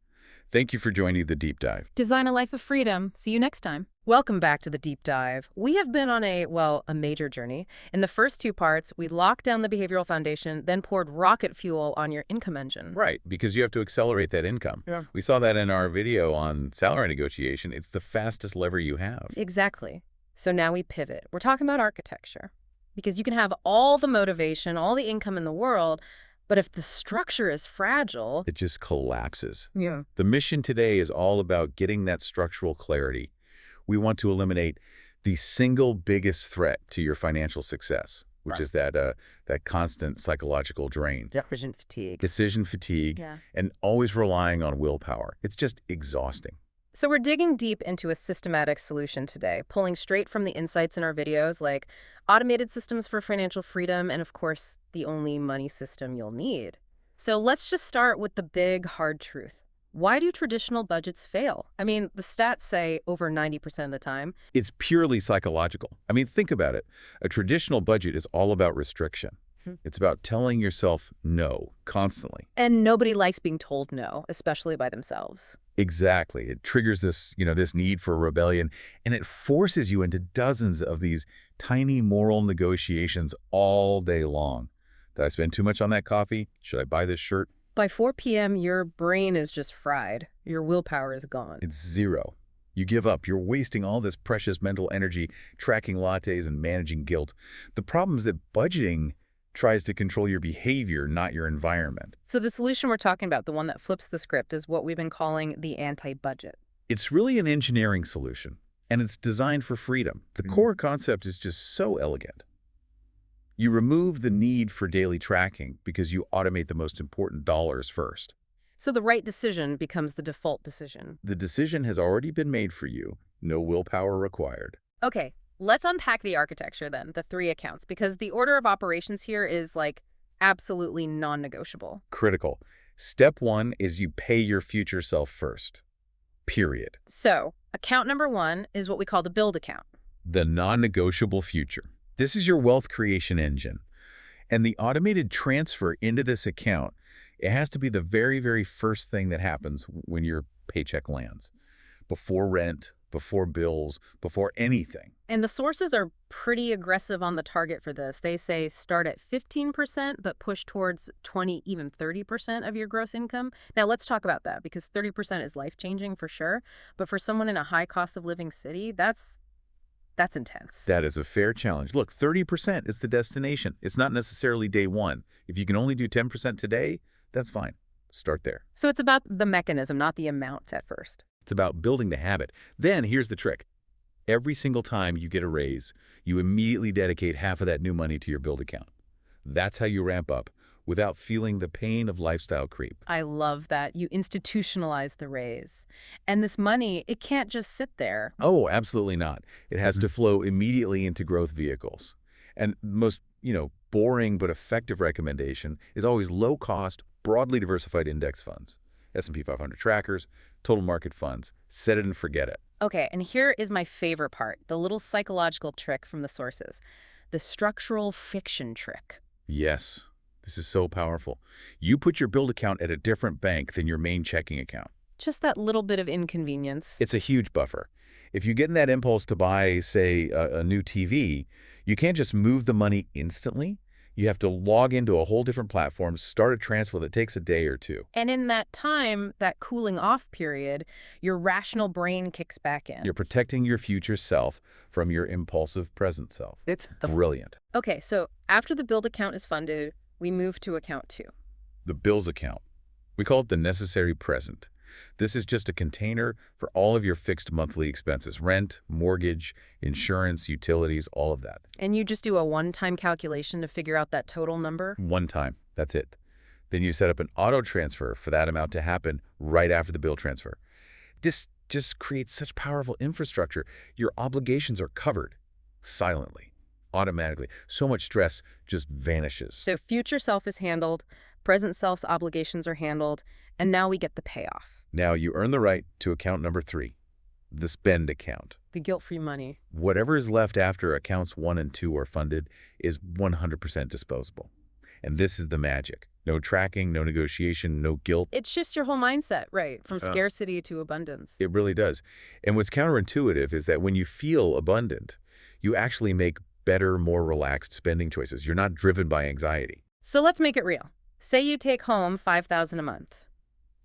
Thank you for joining the deep dive. Design a life of freedom. See you next time. Welcome back to the deep dive. We have been on a major journey. In the first 2 parts, we locked down the behavioral foundation, then poured rocket fuel on your income engine. Right, because you have to accelerate that income. Yeah. We saw that in our video on salary negotiation. It's the fastest lever you have. Exactly. So now we pivot. We're talking about architecture. Because you can have all the motivation, all the income in the world, but if the structure is fragile, It just collapses. yeah. The mission today is all about getting that structural clarity. We want to eliminate the single biggest threat to your financial success, which Right. is that constant psychological drain, Decision fatigue. decision fatigue, Yeah. and always relying on willpower. It's just exhausting. So we're digging deep into a systematic solution today, pulling straight from the insights in our videos like automated systems for financial freedom and, of course, the only money system you'll need. So let's just start with the big, hard truth. Why do traditional budgets fail? I mean, the stats say over 90% of the time. It's purely psychological. I mean, think about it. A traditional budget is all about restriction. Hmm. It's about telling yourself no constantly. And nobody likes being told no, especially by themselves. Exactly. It triggers this need for rebellion, and it forces you into dozens of these tiny moral negotiations all day long. Did I spend too much on that coffee? Should I buy this shirt? By 4 p.m., your brain is just fried. Your willpower is gone. It's zero. You give up. You're wasting all this precious mental energy tracking lattes and managing guilt. The problem is that budgeting tries to control your behavior, not your environment. So the solution we're talking about, the one that flips the script, is what we've been calling the anti-budget. It's really an engineering solution, and it's designed for freedom. The core concept is just so elegant. You remove the need for daily tracking because you automate the most important dollars first. So the right decision becomes the default decision. The decision has already been made for you, no willpower required. Okay, let's unpack the architecture then, the three accounts, because the order of operations here is like absolutely non-negotiable. Critical. Step one is you pay your future self first. Period. So account number one is what we call the build account. The non-negotiable future. This is your wealth creation engine. And the automated transfer into this account, it has to be the very, very first thing that happens when your paycheck lands. Before rent, before bills, before anything. And the sources are pretty aggressive on the target for this. They say start at 15%, but push towards 20, even 30% of your gross income. Now let's talk about that because 30% is life-changing for sure. But for someone in a high cost of living city, that's intense. That is a fair challenge. Look, 30% is the destination. It's not necessarily day one. If you can only do 10% today, that's fine. Start there. So it's about the mechanism, not the amount at first. It's about building the habit. Then here's the trick. Every single time you get a raise, you immediately dedicate half of that new money to your build account. That's how you ramp up without feeling the pain of lifestyle creep. I love that. You institutionalize the raise. And this money, it can't just sit there. Oh, absolutely not. It has to flow immediately into growth vehicles. And the most, boring but effective recommendation is always low-cost, broadly diversified index funds. S&P 500 trackers, total market funds. Set it and forget it. Okay, and here is my favorite part, the little psychological trick from the sources, the structural fiction trick. Yes, this is so powerful. You put your build account at a different bank than your main checking account. Just that little bit of inconvenience. It's a huge buffer. If you get in that impulse to buy, say, a new TV, you can't just move the money instantly. You have to log into a whole different platform, start a transfer that takes a day or two. And in that time, that cooling off period, your rational brain kicks back in. You're protecting your future self from your impulsive present self. It's brilliant. Okay, so after the build account is funded, we move to account two. The bills account. We call it the necessary present. This is just a container for all of your fixed monthly expenses, rent, mortgage, insurance, utilities, all of that. And you just do a one-time calculation to figure out that total number? One time. That's it. Then you set up an auto transfer for that amount to happen right after the bill transfer. This just creates such powerful infrastructure. Your obligations are covered silently, automatically. So much stress just vanishes. So future self is handled, present self's obligations are handled, and now we get the payoff. Now you earn the right to account number 3, the spend account. The guilt-free money. Whatever is left after accounts 1 and 2 are funded is 100% disposable. And this is the magic. No tracking, no negotiation, no guilt. It shifts your whole mindset, right? From scarcity to abundance. It really does. And what's counterintuitive is that when you feel abundant, you actually make better, more relaxed spending choices. You're not driven by anxiety. So let's make it real. Say you take home $5,000 a month.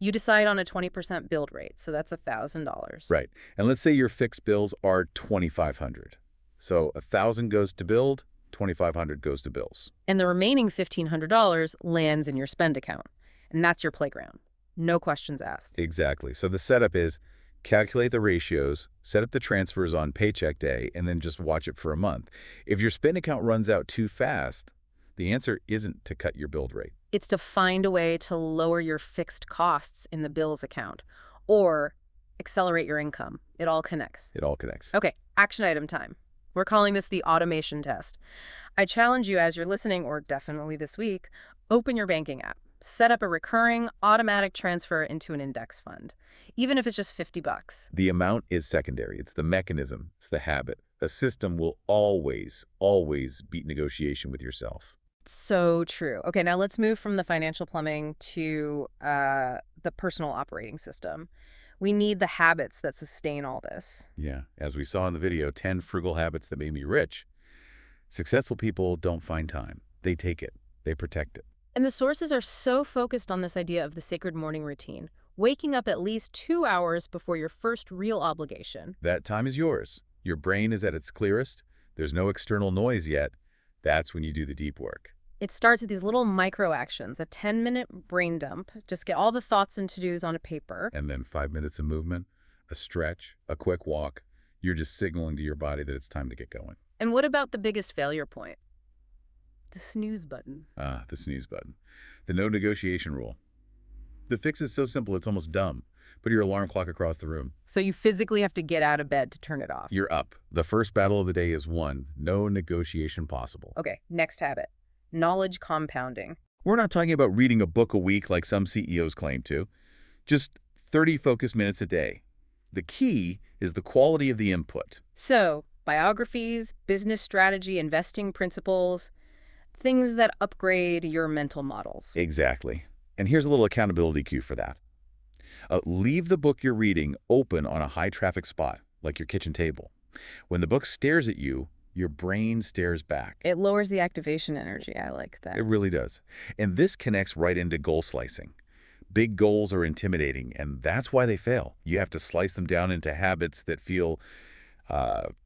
You decide on a 20% build rate, so that's $1,000. Right. And let's say your fixed bills are $2,500. So $1,000 goes to build, $2,500 goes to bills. And the remaining $1,500 lands in your spend account. And that's your playground. No questions asked. Exactly. So the setup is calculate the ratios, set up the transfers on paycheck day, and then just watch it for a month. If your spend account runs out too fast, the answer isn't to cut your build rate. It's to find a way to lower your fixed costs in the bills account or accelerate your income. It all connects. It all connects. Okay, action item time. We're calling this the automation test. I challenge you as you're listening, or definitely this week, open your banking app. Set up a recurring automatic transfer into an index fund, even if it's just 50 bucks. The amount is secondary. It's the mechanism. It's the habit. A system will always, always beat negotiation with yourself. So true. Okay, now let's move from the financial plumbing to the personal operating system. We need the habits that sustain all this. Yeah, as we saw in the video, 10 frugal habits that made me rich. Successful people don't find time. They take it. They protect it. And the sources are so focused on this idea of the sacred morning routine, waking up at least 2 hours before your first real obligation. That time is yours. Your brain is at its clearest. There's no external noise yet. That's when you do the deep work. It starts with these little micro actions, a 10-minute brain dump, just get all the thoughts and to-dos on a paper. And then 5 minutes of movement, a stretch, a quick walk. You're just signaling to your body that it's time to get going. And what about the biggest failure point? The snooze button. Ah, the snooze button. The no negotiation rule. The fix is so simple it's almost dumb. Put your alarm clock across the room. So you physically have to get out of bed to turn it off. You're up. The first battle of the day is won. No negotiation possible. Okay, next habit. Knowledge compounding. We're not talking about reading a book a week like some CEOs claim to. Just 30 focused minutes a day. The key is the quality of the input. So, biographies, business strategy, investing principles, things that upgrade your mental models. Exactly. And here's a little accountability cue for that. Leave the book you're reading open on a high-traffic spot, like your kitchen table. When the book stares at you, your brain stares back. It lowers the activation energy. I like that. It really does. And this connects right into goal slicing. Big goals are intimidating, and that's why they fail. You have to slice them down into habits that feel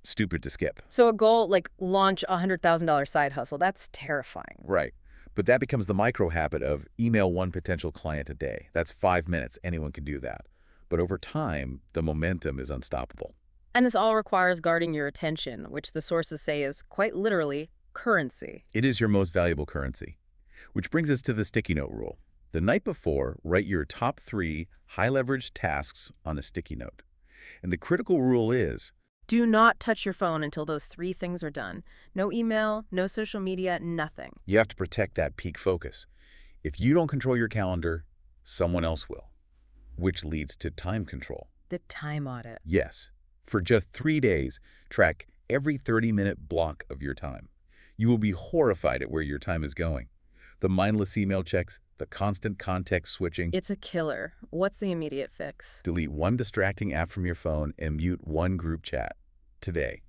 stupid to skip. So a goal like launch a $100,000 side hustle, that's terrifying. Right. But that becomes the micro habit of email one potential client a day. That's 5 minutes. Anyone can do that. But over time, the momentum is unstoppable. And this all requires guarding your attention, which the sources say is quite literally currency. It is your most valuable currency. Which brings us to the sticky note rule. The night before, write your top 3 high-leverage tasks on a sticky note. And the critical rule is, do not touch your phone until those 3 things are done. No email, no social media, nothing. you have to protect that peak focus. If you don't control your calendar, someone else will. Which leads to time control. The time audit. Yes. For just 3 days, track every 30-minute block of your time. You will be horrified at where your time is going. The mindless email checks, the constant context switching. It's a killer. What's the immediate fix? Delete one distracting app from your phone and mute one group chat today.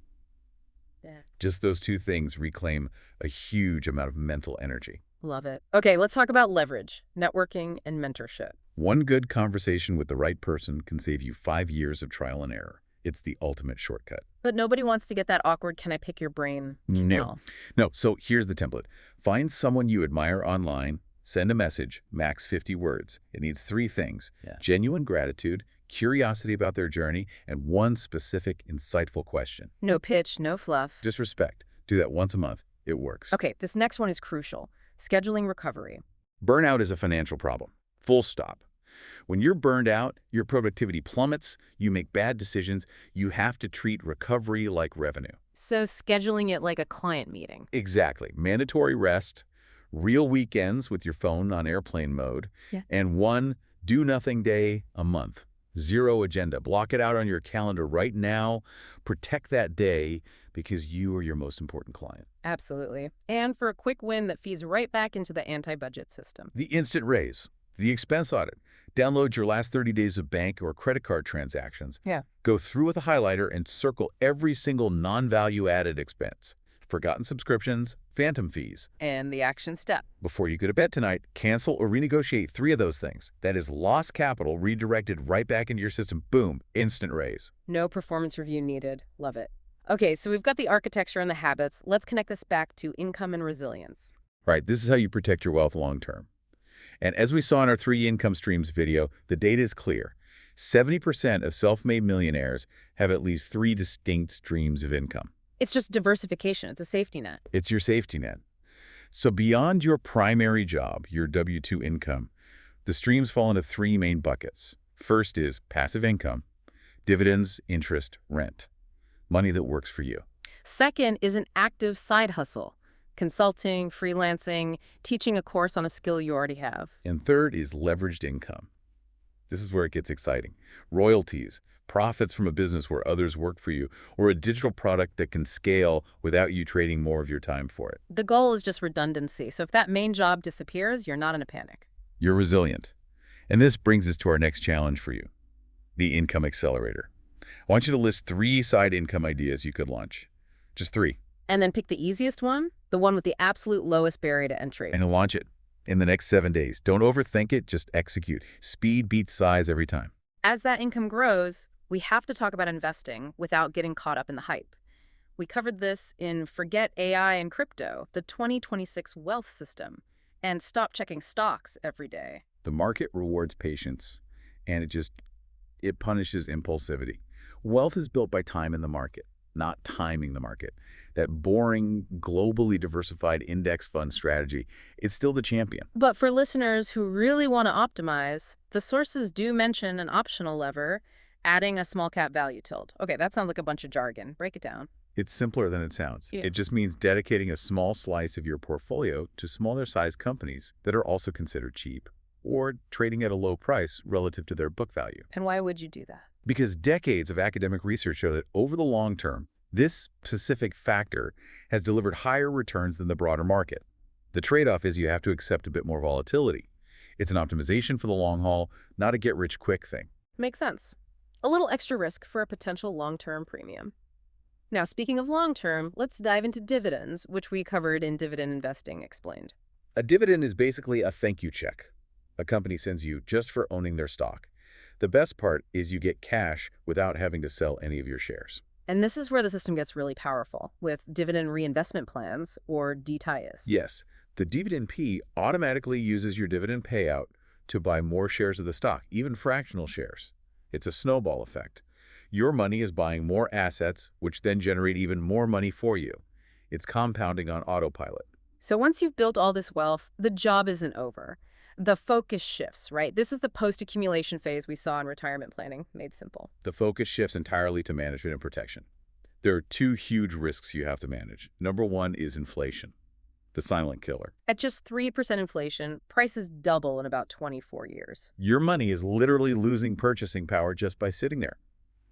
Yeah. Just those 2 things reclaim a huge amount of mental energy. Love it. Okay, let's talk about leverage, networking, and mentorship. One good conversation with the right person can save you 5 years of trial and error. It's the ultimate shortcut. But nobody wants to get that awkward, can I pick your brain? No. So here's the template. Find someone you admire online, send a message, max 50 words. It needs 3 things. Yeah. Genuine gratitude, curiosity about their journey, and one specific, insightful question. No pitch, no fluff. Just respect. Do that once a month. It works. Okay, this next one is crucial. Scheduling recovery. Burnout is a financial problem. Full stop. When you're burned out, your productivity plummets, you make bad decisions, you have to treat recovery like revenue. So scheduling it like a client meeting. Exactly. Mandatory rest, real weekends with your phone on airplane mode, and one do-nothing day a month. 0 agenda. Block it out on your calendar right now. Protect that day because you are your most important client. Absolutely. And for a quick win that feeds right back into the anti-budget system. The instant raise. The expense audit. Download your last 30 days of bank or credit card transactions. Go through with a highlighter and circle every single non-value added expense. Forgotten subscriptions, phantom fees. And the action step. Before you go to bed tonight, cancel or renegotiate 3 of those things. That is lost capital redirected right back into your system. Boom, instant raise. No performance review needed. Love it. Okay, so we've got the architecture and the habits. Let's connect this back to income and resilience. Right, this is how you protect your wealth long term. And as we saw in our 3 income streams video, the data is clear. 70% of self-made millionaires have at least 3 distinct streams of income. It's just diversification. It's a safety net. It's your safety net. So beyond your primary job, your W-2 income, the streams fall into 3 main buckets. First is passive income. Dividends, interest, rent. Money that works for you. Second is an active side hustle. Consulting, freelancing, teaching a course on a skill you already have. And third is leveraged income. This is where it gets exciting. Royalties, profits from a business where others work for you, or a digital product that can scale without you trading more of your time for it. The goal is just redundancy, so if that main job disappears, you're not in a panic. You're resilient. And this brings us to our next challenge for you, the income accelerator. I want you to list 3 side income ideas you could launch. Just 3. And then pick the easiest one, the one with the absolute lowest barrier to entry. And launch it in the next 7 days. Don't overthink it, just execute. Speed beats size every time. As that income grows, we have to talk about investing without getting caught up in the hype. We covered this in Forget AI and Crypto, the 2026 Wealth System, and Stop Checking Stocks Every Day. The market rewards patience, and it punishes impulsivity. Wealth is built by time in the market, not timing the market. That boring, globally diversified index fund strategy, it's still the champion. But for listeners who really want to optimize, the sources do mention an optional lever, adding a small cap value tilt. Okay, that sounds like a bunch of jargon. Break it down. It's simpler than it sounds. Yeah. It just means dedicating a small slice of your portfolio to smaller-sized companies that are also considered cheap or trading at a low price relative to their book value. And why would you do that? Because decades of academic research show that over the long term, this specific factor has delivered higher returns than the broader market. The trade-off is you have to accept a bit more volatility. It's an optimization for the long haul, not a get-rich-quick thing. Makes sense. A little extra risk for a potential long-term premium. Now, speaking of long-term, let's dive into dividends, which we covered in Dividend Investing Explained. A dividend is basically a thank you check a company sends you just for owning their stock. The best part is you get cash without having to sell any of your shares. And this is where the system gets really powerful, with dividend reinvestment plans, or DTIAs. Yes, the dividend P automatically uses your dividend payout to buy more shares of the stock, even fractional shares. It's a snowball effect. Your money is buying more assets, which then generate even more money for you. It's compounding on autopilot. So once you've built all this wealth, the job isn't over. The focus shifts, right? This is the post-accumulation phase we saw in retirement planning, made simple. The focus shifts entirely to management and protection. There are 2 huge risks you have to manage. Number 1 is inflation, the silent killer. At just 3% inflation, prices double in about 24 years. Your money is literally losing purchasing power just by sitting there.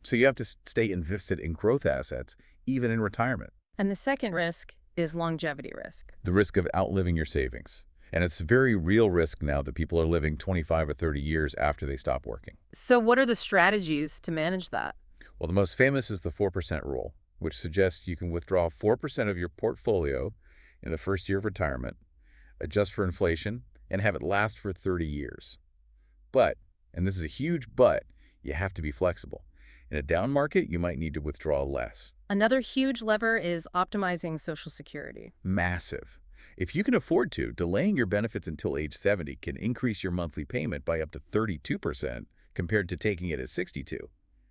So you have to stay invested in growth assets, even in retirement. And the second risk is longevity risk. The risk of outliving your savings. And it's a very real risk now that people are living 25 or 30 years after they stop working. So what are the strategies to manage that? Well, the most famous is the 4% rule, which suggests you can withdraw 4% of your portfolio in the first year of retirement, adjust for inflation, and have it last for 30 years. But, and this is a huge but, you have to be flexible. In a down market, you might need to withdraw less. Another huge lever is optimizing Social Security. Massive. If you can afford to, delaying your benefits until age 70 can increase your monthly payment by up to 32% compared to taking it at 62.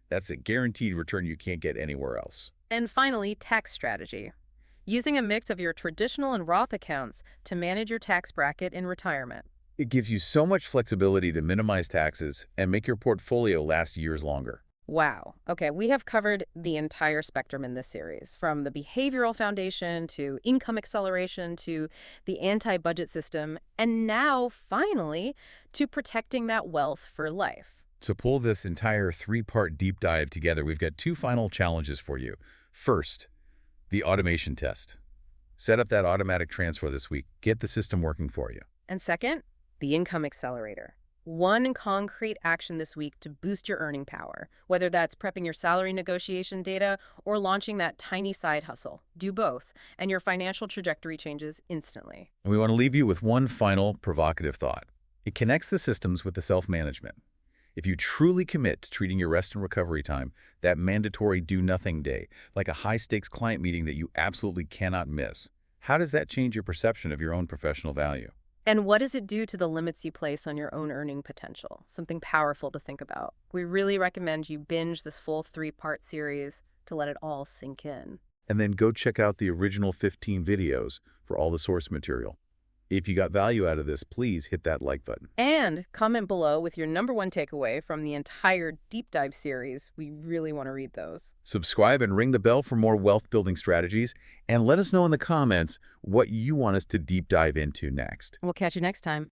That's a guaranteed return you can't get anywhere else. And finally, tax strategy. Using a mix of your traditional and Roth accounts to manage your tax bracket in retirement. It gives you so much flexibility to minimize taxes and make your portfolio last years longer. Wow. Okay, we have covered the entire spectrum in this series, from the behavioral foundation to income acceleration to the anti-budget system, and now, finally, to protecting that wealth for life. To pull this entire 3-part deep dive together, we've got 2 final challenges for you. First, the automation test. Set up that automatic transfer this week. Get the system working for you. And second, the income accelerator. One concrete action this week to boost your earning power, whether that's prepping your salary negotiation data or launching that tiny side hustle. Do both, and your financial trajectory changes instantly. And we want to leave you with one final provocative thought. It connects the systems with the self-management. If you truly commit to treating your rest and recovery time, that mandatory do-nothing day, like a high-stakes client meeting that you absolutely cannot miss, how does that change your perception of your own professional value? And what does it do to the limits you place on your own earning potential? Something powerful to think about. We really recommend you binge this full 3-part series to let it all sink in. And then go check out the original 15 videos for all the source material. If you got value out of this, please hit that like button. And comment below with your number one takeaway from the entire deep dive series. We really want to read those. Subscribe and ring the bell for more wealth building strategies, and let us know in the comments what you want us to deep dive into next. We'll catch you next time.